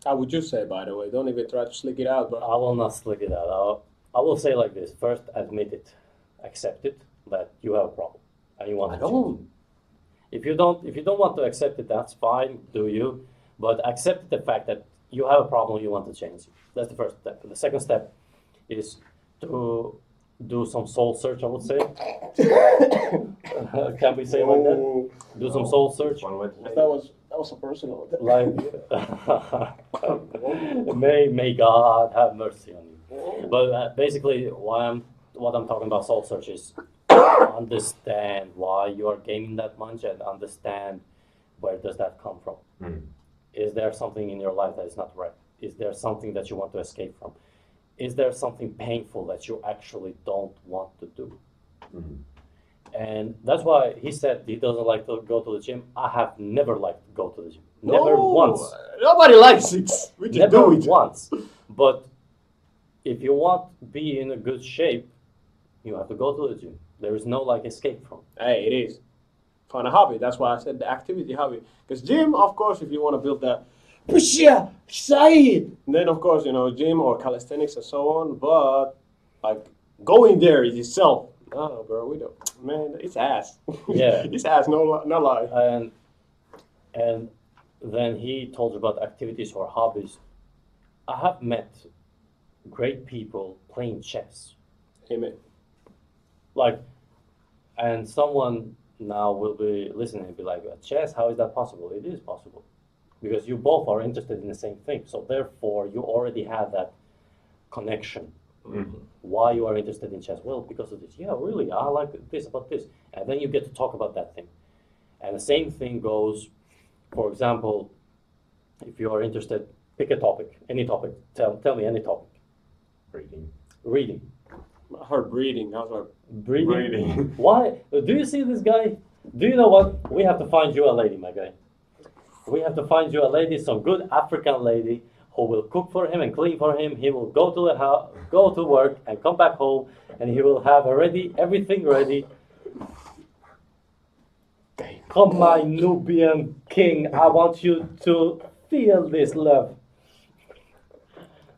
How would you say, by the way? Don't even try to slick it out, bro. I will not slick it out. I will say like this. First, admit it. Accept it that you have a problem and you want to change it. If you don't want to accept it, that's fine, do you? But accept the fact that you have a problem, you want to change it. That's the first step. The second step is to do some soul search, I would say. Can we say like that? Do some soul search. One way to say That was a personal. Like, may God have mercy on you. But basically, what I'm talking about soul search is understand why you are gaining that much and understand where does that come from. Is there something in your life that is not right? Is there something that you want to escape from? Is there something painful that you actually don't want to do? And that's why he said he doesn't like to go to the gym. I have never liked to go to the gym. Never once. Nobody likes it. We just Never do it. once. But if you want to be in a good shape, you have to go to the gym. There is no like escape from. Hey, it is. Find a hobby. That's why I said the activity hobby. Because gym, of course, if you want to build that, and then of course, gym or calisthenics and so on. But like going there is itself. No, bro, we don't. Man, it's ass. Yeah. It's ass. No lie. And then he told you about activities or hobbies. I have met great people playing chess. Amen. Like, and someone now will be listening and be like, chess, how is that possible? It is possible. Because you both are interested in the same thing. So therefore, you already have that connection. Why you are interested in chess? Well, because of this. Yeah, really, I like this about this. And then you get to talk about that thing. And the same thing goes, for example, if you are interested, pick a topic, any topic. Tell me any topic. Reading. I heard breeding. I was like, Breeding? Why? Do you see this guy? Do you know what? We have to find you a lady, my guy. We have to find you a lady, some good African lady who will cook for him and clean for him. He will go to the house, go to work, and come back home, and he will have everything ready. Come, my Nubian king, I want you to feel this love.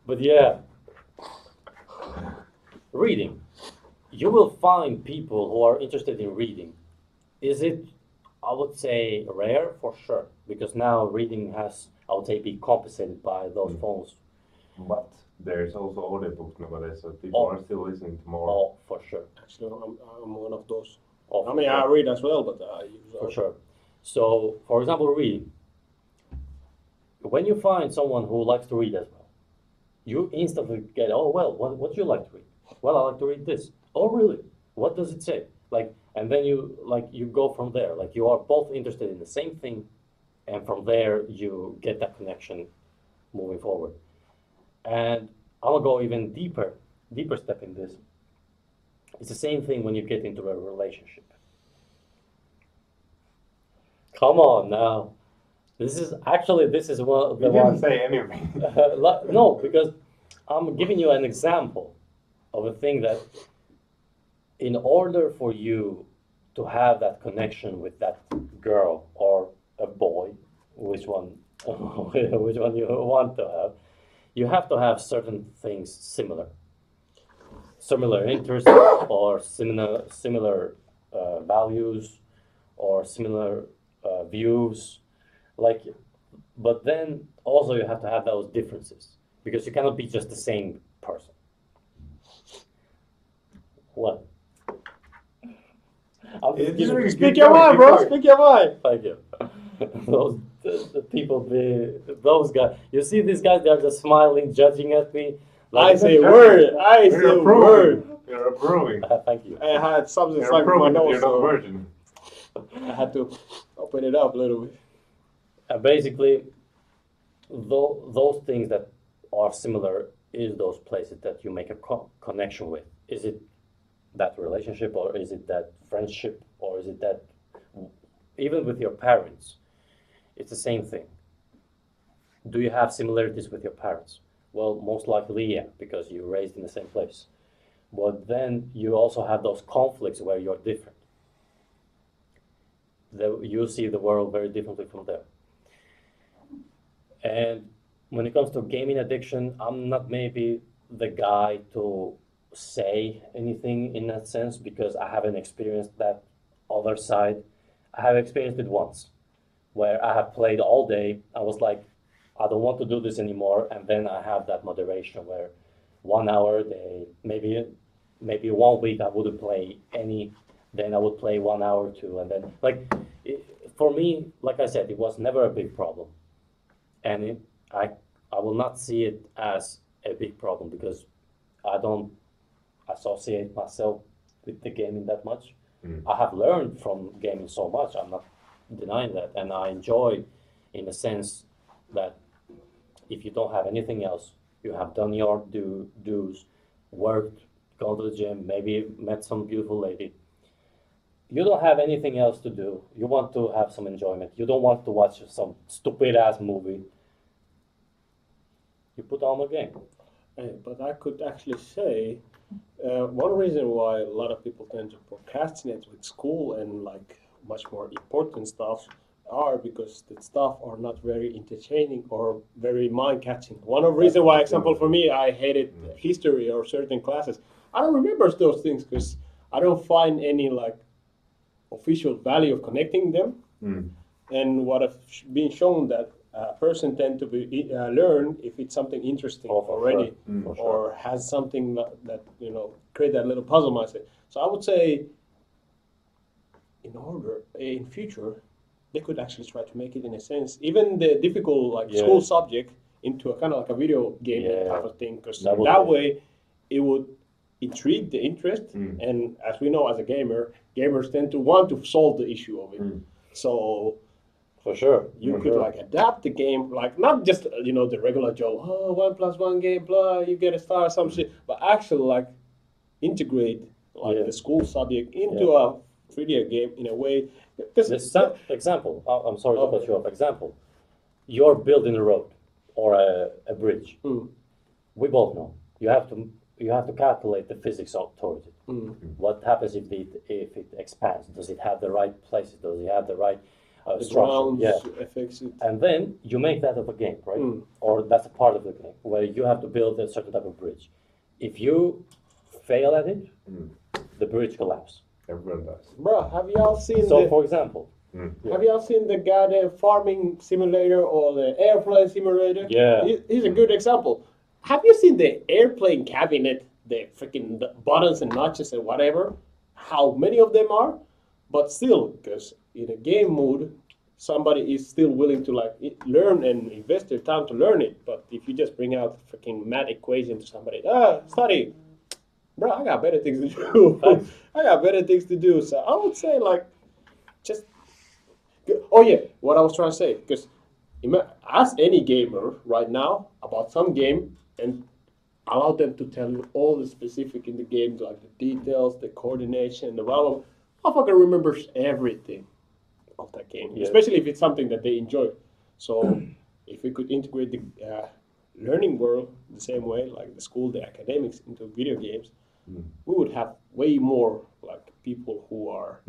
But yeah, reading. You will find people who are interested in reading. Is it, I would say, rare? For sure. Because now reading has, I would say, been compensated by those phones. But there's also audiobooks nowadays, so people are still listening to more. Oh, for sure. actually, I'm one of those. Oh, I mean, for I sure. read as well, but I use For sure. So, for example, reading. When you find someone who likes to read as well, you instantly get, oh, well, what do you like to read? Well, I like to read this. Oh, really? What does it say? Like, and then you go from there. Like, you are both interested in the same thing, and from there you get that connection moving forward. And I'm gonna go even deeper step in this. It's the same thing when you get into a relationship. Come on now. This is one of the You didn't ones. say anything. No, because I'm giving you an example of a thing that, in order for you to have that connection with that girl or a boy, which one you want to have, you have to have certain things similar interests or similar values or similar views, like. But then also you have to have those differences because you cannot be just the same person. What? Speak your mind, bro. Speak your mind. Thank you. The people, those guys. You see these guys? They're just smiling, judging at me. I say a word. I say a word. You're approving. Thank you. I had something You're stuck in my approving that nose. you're not a So. virgin. I had to open it up a little bit. Basically, those things that are similar is those places that you make a connection with. Is it that relationship, or is it that friendship, or is it that even with your parents? It's the same thing. Do you have similarities with your parents? Well, most likely, yeah, because you're raised in the same place. But then you also have those conflicts where you're different. You see the world very differently from them. And when it comes to gaming addiction, I'm not maybe the guy to say anything in that sense because I haven't experienced that other side. I have experienced it once where I have played all day. I was like, I don't want to do this anymore. And then I have that moderation where 1 hour, maybe 1 week I wouldn't play any. Then I would play 1 hour or two. And then, for me, like I said, it was never a big problem. And I will not see it as a big problem because I don't associate myself with the gaming that much. I have learned from gaming so much. I'm not denying that, and I enjoy, in the sense that if you don't have anything else, you have done your dues, worked, gone to the gym, maybe met some beautiful lady. You don't have anything else to do. You want to have some enjoyment. You don't want to watch some stupid ass movie. You put on a game. But I could actually say one reason why a lot of people tend to procrastinate with school and like much more important stuff are because the stuff are not very entertaining or very mind-catching. One of the reasons why, example for me, I hated history or certain classes. I don't remember those things because I don't find any like official value of connecting them. And what have been shown that a person tend to be learn if it's something interesting already, or has something that create that little puzzle mindset. So I would say, in future, they could actually try to make it in a sense, even the difficult school subject into a kind of like a video game type of thing, because that way it would intrigue the interest. And as we know, as a gamers tend to want to solve the issue of it. So for sure, you could like adapt the game, like not just the regular Joe, 1+1 game, blah, you get a star or some shit, but actually like integrate the school subject into a 3D game in a way. Example, I'm sorry to cut you off. Example, you're building a road or a bridge. We both know you have to calculate the physics towards it. What happens if it expands? Does it have the right places? Does it have the right structure? Affects it. And then you make that of a game, right? Or that's a part of the game where you have to build a certain type of bridge. If you fail at it, the bridge collapses. Everyone does. Bro, have y'all seen for example, have y'all seen the goddamn farming simulator or the airplane simulator? Yeah. He's a good example. Have you seen the airplane cabinet, the freaking buttons and notches and whatever? How many of them are? But still, because in a game mode, somebody is still willing to learn and invest their time to learn it. But if you just bring out freaking math equation to somebody, study. Bro, I got better things to do. I got better things to do. So I would say just. Oh yeah, what I was trying to say, because ask any gamer right now about some game and allow them to tell you all the specific in the game, like the details, the coordination, the blah blah. Motherfucker remembers everything of that game, especially if it's something that they enjoy. So if we could integrate the learning world the same way, like the school, the academics, into video games, we would have way more like people who are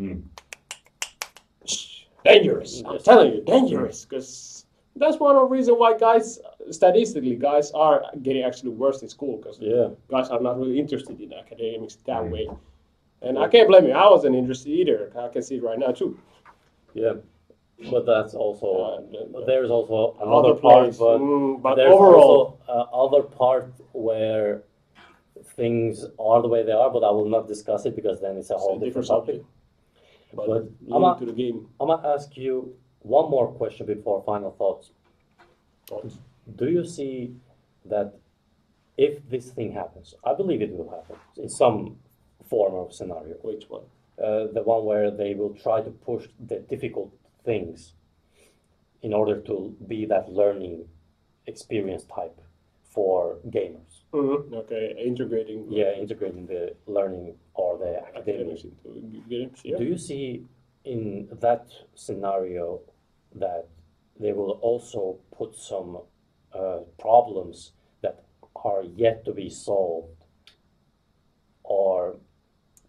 dangerous. I'm telling you, dangerous, because that's one of the reasons why statistically, guys are getting actually worse in school, because guys are not really interested in academics that way. And I can't blame you. I wasn't interested either. I can see it right now too. Yeah, but that's also there's also Other another part, but there's overall, also other part where things are the way they are. But I will not discuss it because then it's a whole different topic. But to the game. I'm gonna ask you one more question before final thoughts. Do you see that if this thing happens, I believe it will happen in some form or scenario. Which one? the one where they will try to push the difficult things in order to be that learning experience type for gamers. Okay, integrating. Yeah, integrating the learning or the academic. academics into games. Yeah. Do you see in that scenario that they will also put some problems that are yet to be solved or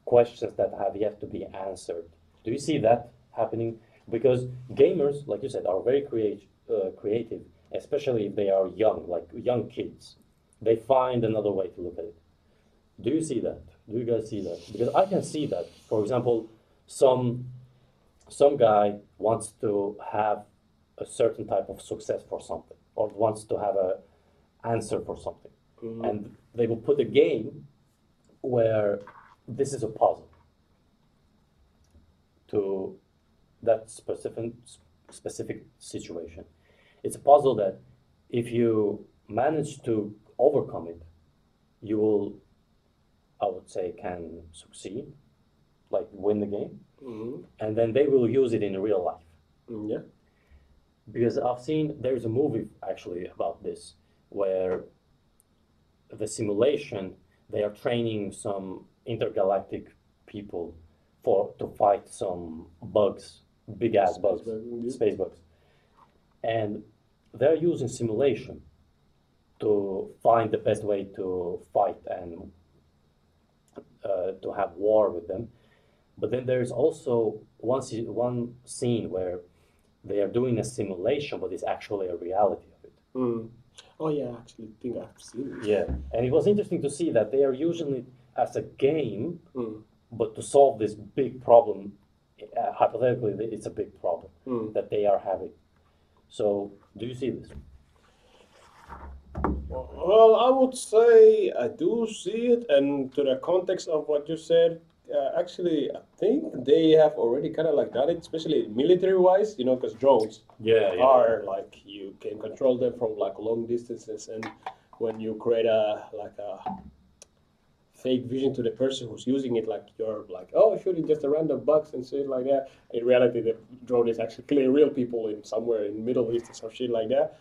questions that have yet to be answered? Do you see that happening? Because gamers, like you said, are very creative, especially if they are young, like young kids. They find another way to look at it. Do you see that? Do you guys see that? Because I can see that. For example, some some guy wants to have a certain type of success for something, or wants to have a answer for something, and they will put a game where this is a puzzle to that specific situation. It's a puzzle that if you manage to overcome it, you will, I would say, can succeed, like win the game, and then they will use it in real life. Yeah. Because I've seen there's a movie actually about this where the simulation they are training some intergalactic people for to fight some bugs, big ass bugs, space bugs, and they're using simulation to find the best way to fight and to have war with them. But then there's also one scene where they are doing a simulation, but it's actually a reality of it. Oh yeah, I actually think I've seen it. Yeah, and it was interesting to see that they are using it as a game, but to solve this big problem. Hypothetically, it's a big problem that they are having. So, do you see this? Well, I would say I do see it, and to the context of what you said, actually, I think they have already kind of like done it, especially military-wise, because drones are like you can control them from like long distances, and when you create a fake vision to the person who's using it, like you're like, oh, shooting just a random bugs and shit like that. In reality, the drone is actually killing real people in somewhere in Middle East or some shit like that.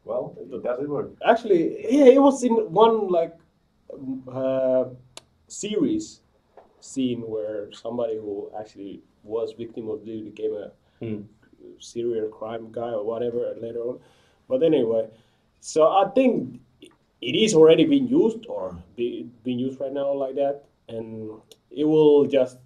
Well, does it work? Actually, yeah, it was in one like series scene where somebody who actually was victim of this became a serial crime guy or whatever later on. But anyway, so I think it is already being used or being used right now like that, and it will just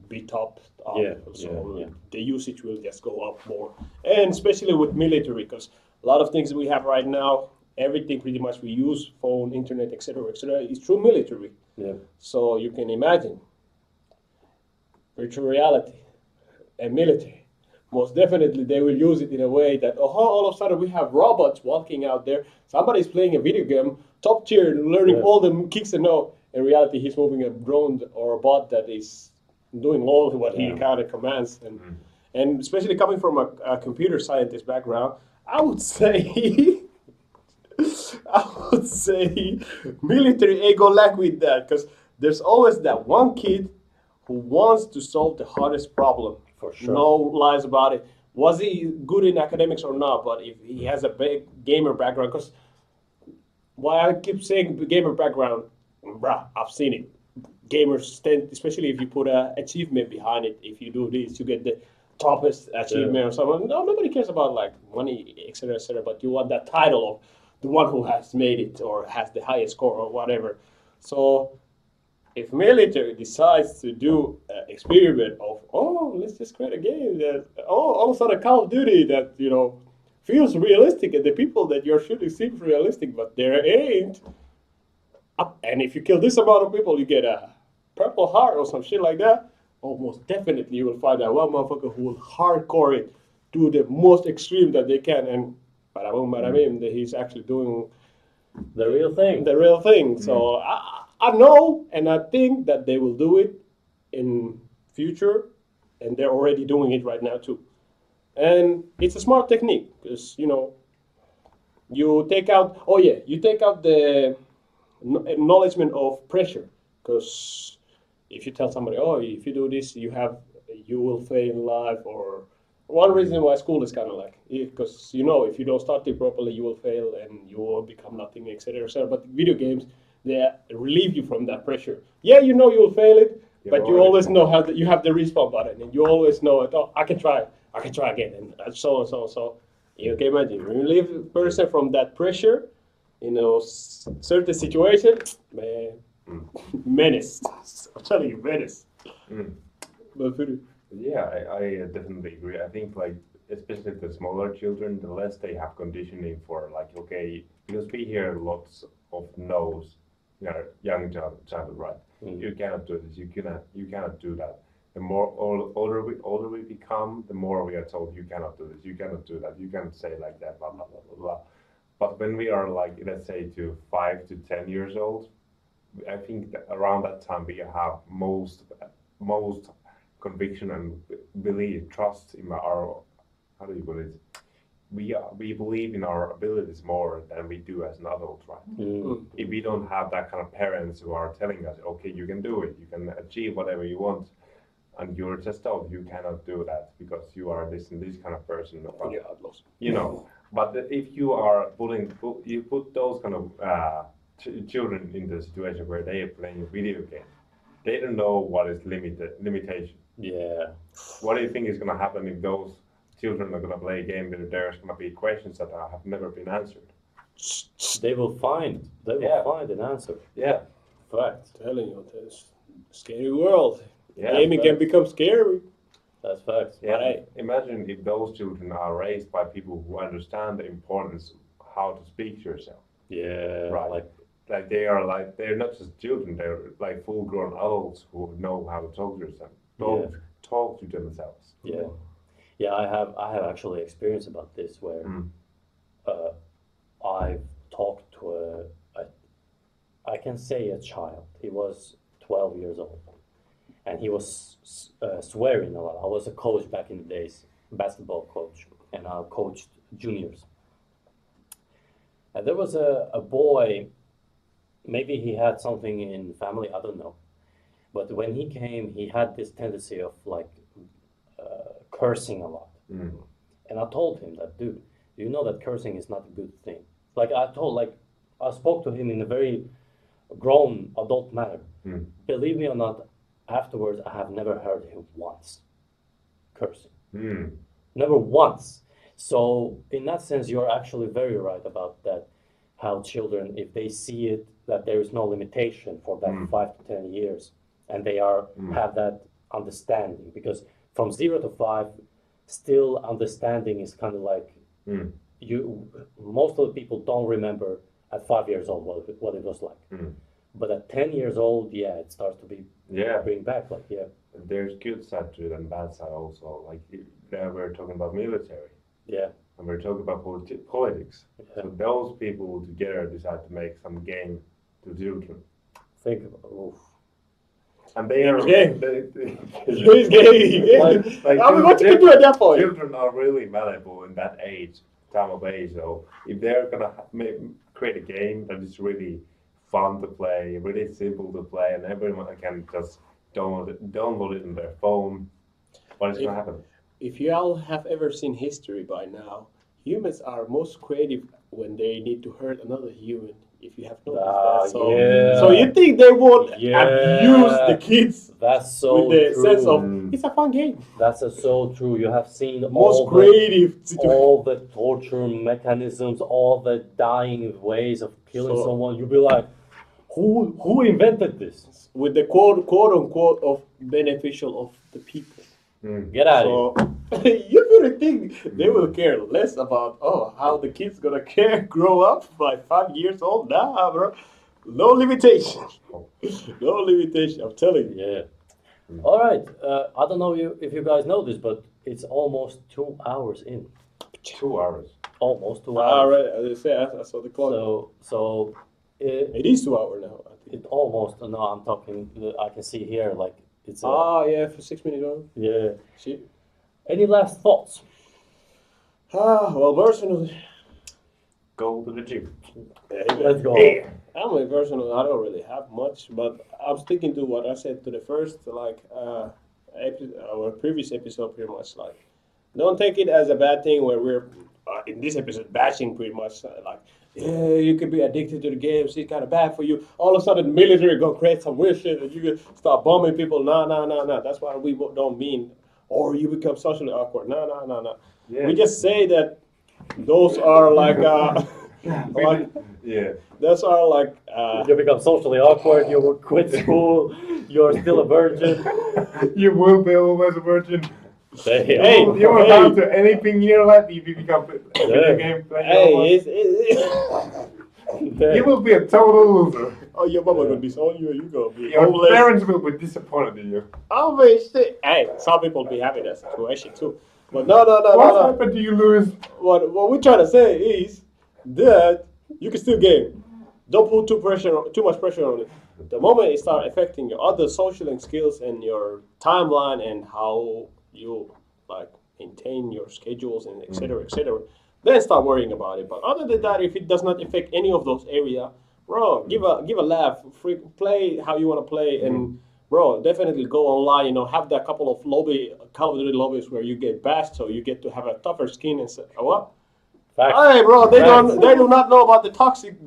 be topped up. The usage will just go up more, and especially with military, because a lot of things we have right now, everything pretty much we use, phone, internet, etc., is through military. Yeah. So you can imagine virtual reality and military. Most definitely, they will use it in a way that all of a sudden we have robots walking out there. Somebody's playing a video game, top tier, learning all the kicks and all. In reality, he's moving a drone or a bot that is doing all what he kind of commands. And especially coming from a computer scientist background, I would say military ego lack with that, because there's always that one kid who wants to solve the hardest problem. For sure. No lies about it. Was he good in academics or not? But if he has a big gamer background, because why I keep saying gamer background, bruh, I've seen it. Gamers tend, especially if you put an achievement behind it, if you do this, you get the toppest achievement or something. No, nobody cares about like money, etc., but you want that title of the one who has made it or has the highest score or whatever. So if military decides to do an experiment of, let's just create a game that, all of a sudden Call of Duty that, feels realistic and the people that you're shooting seems realistic, but there ain't. And if you kill this amount of people, you get a Purple Heart or some shit like that. Almost definitely you will find that one motherfucker who will hardcore it to the most extreme that they can, and that he's actually doing The real thing. the real thing. So I know, and I think that they will do it in future, and they're already doing it right now too. And it's a smart technique because you take out the acknowledgement of pressure, because if you tell somebody, oh, if you do this, you will fail in life, or one reason why school is kind of like, because if you don't study properly, you will fail and you will become nothing, etc., etc. But video games, they relieve you from that pressure. Yeah, you will fail it, but you always know you have the respawn button, and you always know that, oh, I can try again, and so on, so on. So you can imagine, relieve a person from that pressure, certain situation, man, menace. I'm telling you, menace. But Yeah, I definitely agree. I think like especially the smaller children, the less they have conditioning for like okay, because we hear lots of no's, childhood, right? You cannot do this. You cannot do that. The more older we become, the more we are told you cannot do this. You cannot do that. You cannot say like that. Blah blah blah blah blah. But when we are like let's say to 5 to 10 years old, I think that around that time we have most conviction and belief, trust in our, how do you put it? We believe in our abilities more than we do as an adult, right? If we don't have that kind of parents who are telling us, okay, you can do it, you can achieve whatever you want, and you're just told you cannot do that because you are this and this kind of person. But, but if you are you put those kind of children in the situation where they are playing a video game, they don't know what is limitation. Yeah. What do you think is going to happen if those children are going to play a game where there's going to be questions that have never been answered? They will find an answer. Yeah. Fact. Telling you, it's a scary world. Yeah, Gaming can become scary. That's facts. Yeah. Right. Imagine if those children are raised by people who understand the importance of how to speak to yourself. Yeah. Right. Like they're not just children, they're like full grown adults who know how to talk to yourself. Talk to themselves. Yeah. Yeah, I have actually experience about this where I've talked to I can say a child. He was 12 years old, and he was swearing a lot. I was a coach back in the days, basketball coach, and I coached juniors. And there was a boy, maybe he had something in family, I don't know. But when he came, he had this tendency of like cursing a lot. And I told him that, dude, you know that cursing is not a good thing. I spoke to him in a very grown adult manner. Believe me or not, afterwards I have never heard him once cursing. Never once. So in that sense, you're actually very right about that. How children, if they see it, that there is no limitation for that 5 to 10 years, and they have that understanding, because from 0 to 5, still understanding is kind of like most of the people don't remember at 5 years old what it was like. But at 10 years old, it starts to be bring back There's good side to it and bad side also. Like now we're talking about military. And we're talking about politics. So those people together decide to make some game to children. Think about and they are game. It's game. What you can do at that point? Children are really malleable in that time of age. So if they're gonna create a game that is really fun to play, really simple to play, and everyone can just download it on their phone, what is gonna happen? If you all have ever seen history by now, humans are most creative when they need to hurt another human. If you have noticed that, so you think they won't abuse the kids? That's so with the true. sense of it's a fun game. That's so true. You have seen most creative all the torture mechanisms, all the dying ways of killing someone. You'll be like, who invented this? With the quote unquote of beneficial of the people. Get out of here. You really think they will care less about how the kid's gonna grow up by 5 years old? Nah, bro. No limitation. No limitation. I'm telling you. Yeah. All right. I don't know if you guys know this, but it's almost 2 hours in. 2 hours. Almost 2 hours. All right. As I say, I saw the clock. So. It is 2 hours now. I think. It almost. No, I'm talking. I can see here like. It's for 6 minutes on. Yeah. See? Any last thoughts? Well, personally, go to the gym. Let's go. I'm a person who I don't really have much, but I'm sticking to what I said to the first our previous episode pretty much. Like, don't take it as a bad thing where we're in this episode bashing pretty much like. Yeah, you could be addicted to the games. It's kind of bad for you. All of a sudden, the military go create some weird shit, and you can start bombing people. No. That's what we don't mean. Or you become socially awkward. No. Yeah. We just say that those are like Yeah. those are like You become socially awkward. You will quit school. You're still a virgin. You will be always a virgin. Damn. Hey, You won't amount to anything in your life if you become a video game player. hey, Damn. You will be a total loser. oh, your mama gonna disown you. You gonna be Your homeless. parents will be disappointed in you. Obviously, hey, some people be having that situation too. But no. What happened to you, Louis? What we're trying to say is that you can still game. Don't put too much pressure on it. The moment it start affecting your other social skills and your timeline and how you like maintain your schedules and etc., then start worrying about it. But other than that, if it does not affect any of those areas, bro, give a laugh, play how you want to play, and bro, definitely go online. You know, have that couple of Call of Duty lobbies where you get bashed, so you get to have a tougher skin and say, what? Facts. Hey, bro, they Facts. do not know about the toxic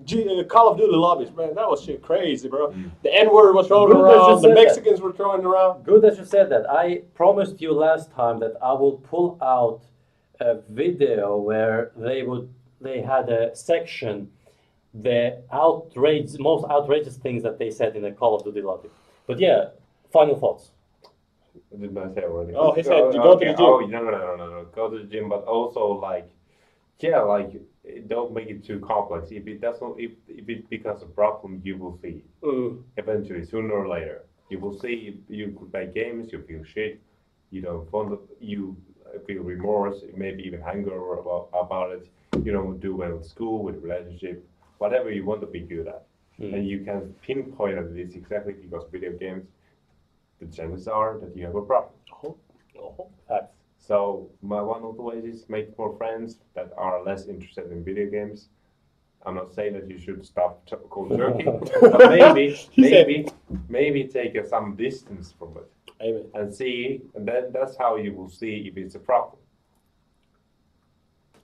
Call of Duty lobbies, man. That was shit crazy, bro. The N-word was thrown Good that you around, the said that. Mexicans were throwing around. Good that you said that. I promised you last time that I will pull out a video where they had a section, the most outrageous things that they said in the Call of Duty lobby. But yeah, final thoughts. Didn't I say already? Oh, he said you go to the gym. Oh, no. Go to the gym, but also like, yeah, like don't make it too complex. If it becomes a problem, you will see. Eventually, sooner or later, you will see. You play games, you feel shit. You don't want you feel remorse, maybe even anger about it. You don't do well in school, with relationship, whatever you want to be good at, and you can pinpoint at this exactly because video games, the chances are that you have a problem. Facts. So one of the ways is make more friends that are less interested in video games. I'm not saying that you should stop cold turkey, but maybe take some distance from it. Amen. And see, and then that's how you will see if it's a problem.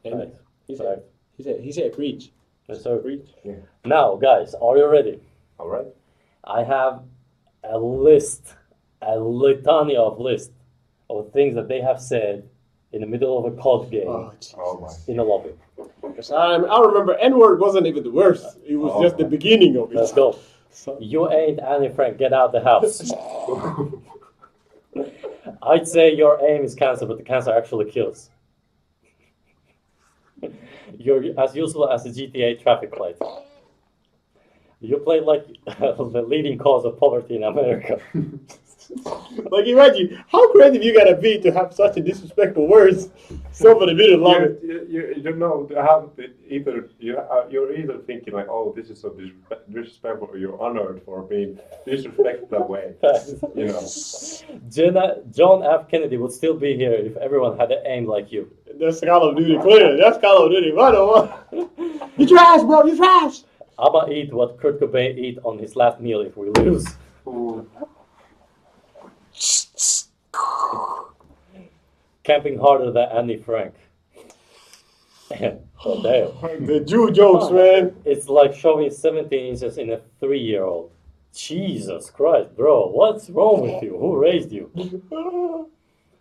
Amen. Facts. He said preach. Yes, sir. Preach. Yeah. Now, guys, are you ready? All right. I have a litany of things that they have said in the middle of a COD game Oh my. in the lobby. Because I remember N-word wasn't even the worst. It was just the beginning of it. Let's go. So, You ain't Annie Frank. Get out the house. I'd say your aim is cancer, but the cancer actually kills. You're as useful as a GTA traffic light. You play like the leading cause of poverty in America. like imagine how creative you gotta be to have such a disrespectful words. Somebody didn't love it. You don't know how you're either thinking like, oh, this is so disrespectful, or you're honored for being disrespected that way. You know. John F. Kennedy would still be here if everyone had an aim like you. That's Call of Duty, clearly. That's Call of Duty. What? You trash, bro. You trash. I'ma eat what Kurt Cobain eat on his last meal if we lose. Ooh. Camping harder than Annie Frank. Oh, damn. The Jew jokes, man. It's like showing 17 inches in a 3-year-old. Jesus Christ, bro. What's wrong with you? Who raised you?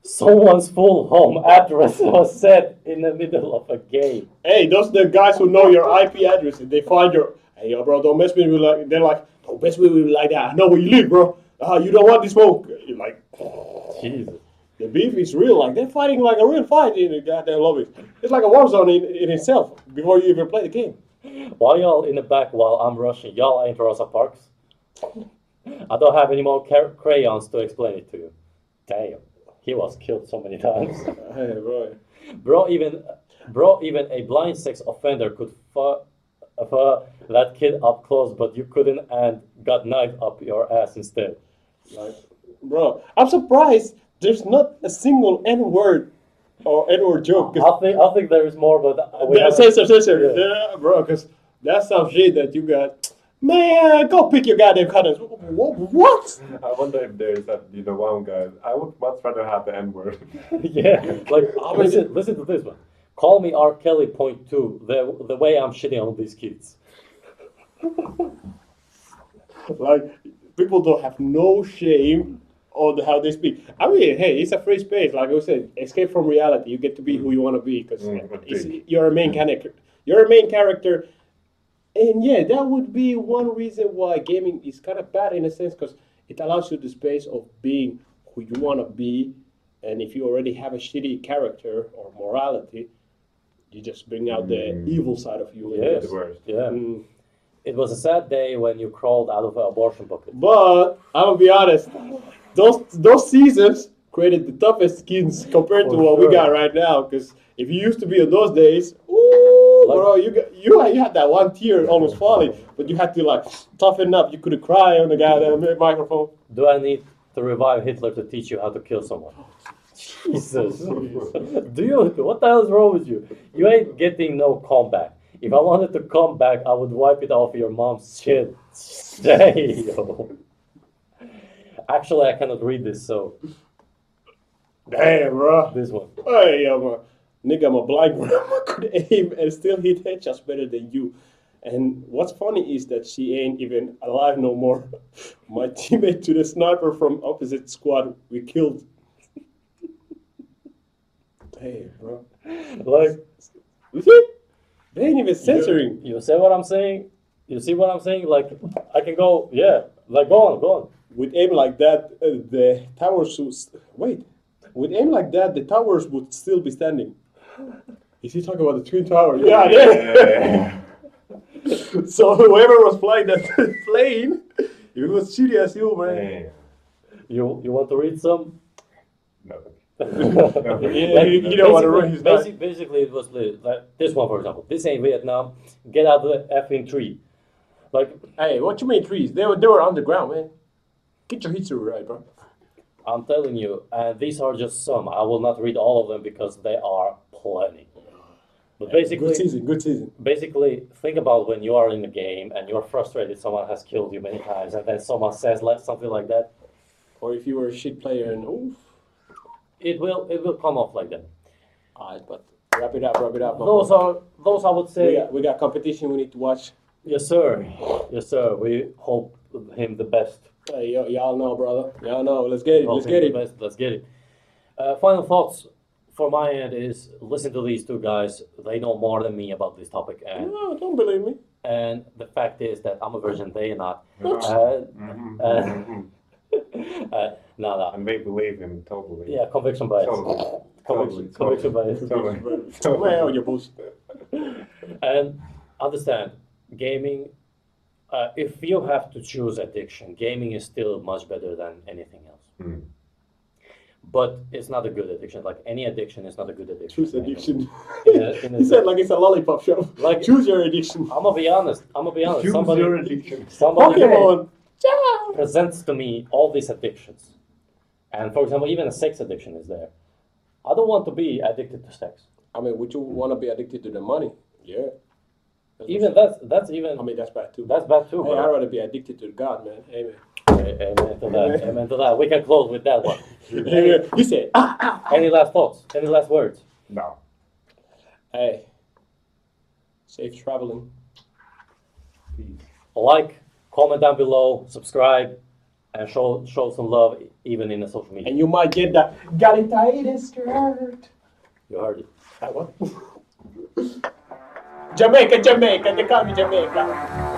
Someone's full home address was set in the middle of a game. Hey, those the guys who know your IP address and they find your. Hey, yo, bro, don't mess with me like. They're like, don't mess with me like that. I know where you live, bro. You don't want the smoke. You're like, Jesus. the beef is real. Like they're fighting like a real fight in the goddamn lobby. It's like a war zone in itself before you even play the game. While y'all in the back while I'm rushing, y'all ain't Rosa Parks. I don't have any more crayons to explain it to you. Damn. He was killed so many times. Hey, bro. Bro, even a blind sex offender could fuck that kid up close, but you couldn't and got knifed up your ass instead. Like, bro, I'm surprised there's not a single N-word or Edward joke. I think there is more, but Censor. Yeah. Yeah, bro, because that's some shit that you got. Man, go pick your goddamn cutters. What? I wonder if there's that, one guy. I would much rather have the N word. Yeah, like listen to this one. Call me R. Kelly point two. The way I'm shitting on these kids. Like, people don't have no shame on how they speak. I mean, hey, it's a free space. Like I said, escape from reality. You get to be who you want to be because you're a main character. You're a main character. And yeah, that would be one reason why gaming is kind of bad in a sense because it allows you the space of being who you want to be. And if you already have a shitty character or morality, you just bring out the evil side of you. Yes. The worst. Yeah. It was a sad day when you crawled out of an abortion bucket. But I'm gonna be honest, those seasons created the toughest skins compared to what we got right now. Because if you used to be in those days, ooh, bro, you had that one tear almost falling, but you had to like toughen up. You couldn't cry on the goddamn microphone. Do I need to revive Hitler to teach you how to kill someone? Jesus. What the hell is wrong with you? You ain't getting no comeback. If I wanted to come back, I would wipe it off your mom's shit. Damn. Actually, I cannot read this, so. Damn, bro. This one. Hey, nigga, I'm a blind grandma could aim and still hit headshots better than you. And what's funny is that she ain't even alive no more. My teammate to the sniper from opposite squad, we killed. Damn, bro. Like, You see? They ain't even censoring. You see what I'm saying? You see what I'm saying? Like, I can go, yeah. Like, go on. With aim like that, the towers would... Wait. With aim like that, the towers would still be standing. Is he talking about the Twin Towers? Yeah. So whoever was flying that plane, it was shitty as you, man. You want to read some? No. Yeah, you don't want to ruin his life. Basically, it was like this one, for example. This ain't Vietnam. Get out of the effing tree. Like, Hey, what you mean trees? They were underground, man. Get your history right, bro. I'm telling you, and these are just some. I will not read all of them because they are plenty. But basically, Good season. Basically, think about when you are in a game and you're frustrated. Someone has killed you many times, and then someone says something like that. Or if you were a shit player and oof. It will come off like that. Alright, but wrap it up. Those I would say. We got competition we need to watch. Yes, sir. We hope him the best. Hey, y'all know, brother. Y'all know. Let's get it. Let's get it. Final thoughts for my end is listen to these two guys. They know more than me about this topic, and No, don't believe me. and the fact is that I'm a virgin. They are not. No. And they believe him totally. Yeah, conviction bias. Conviction bias. Well, your bullshit. And understand, gaming. If you have to choose addiction, gaming is still much better than anything else. But it's not a good addiction. Like any addiction is not a good addiction. Choose addiction. He said like it's a lollipop show. Like, choose your addiction. I'm gonna be honest. Choose your addiction. Somebody Pokemon. presents to me all these addictions, and for example, even a sex addiction is there. I don't want to be addicted to sex. I mean, would you want to be addicted to the money? Yeah. Even that's even. I mean, that's bad too. That's bad too. Hey, I'd rather be addicted to God, man. Amen. Amen to that. Amen to that. We can close with that one. You said. Any last thoughts? Any last words? No. Hey. Safe traveling. Peace. Like, comment down below, subscribe, and show some love even in the social media. And you might get that Galatitis skirt. You heard it. What? Jamaica, they call me Jamaica.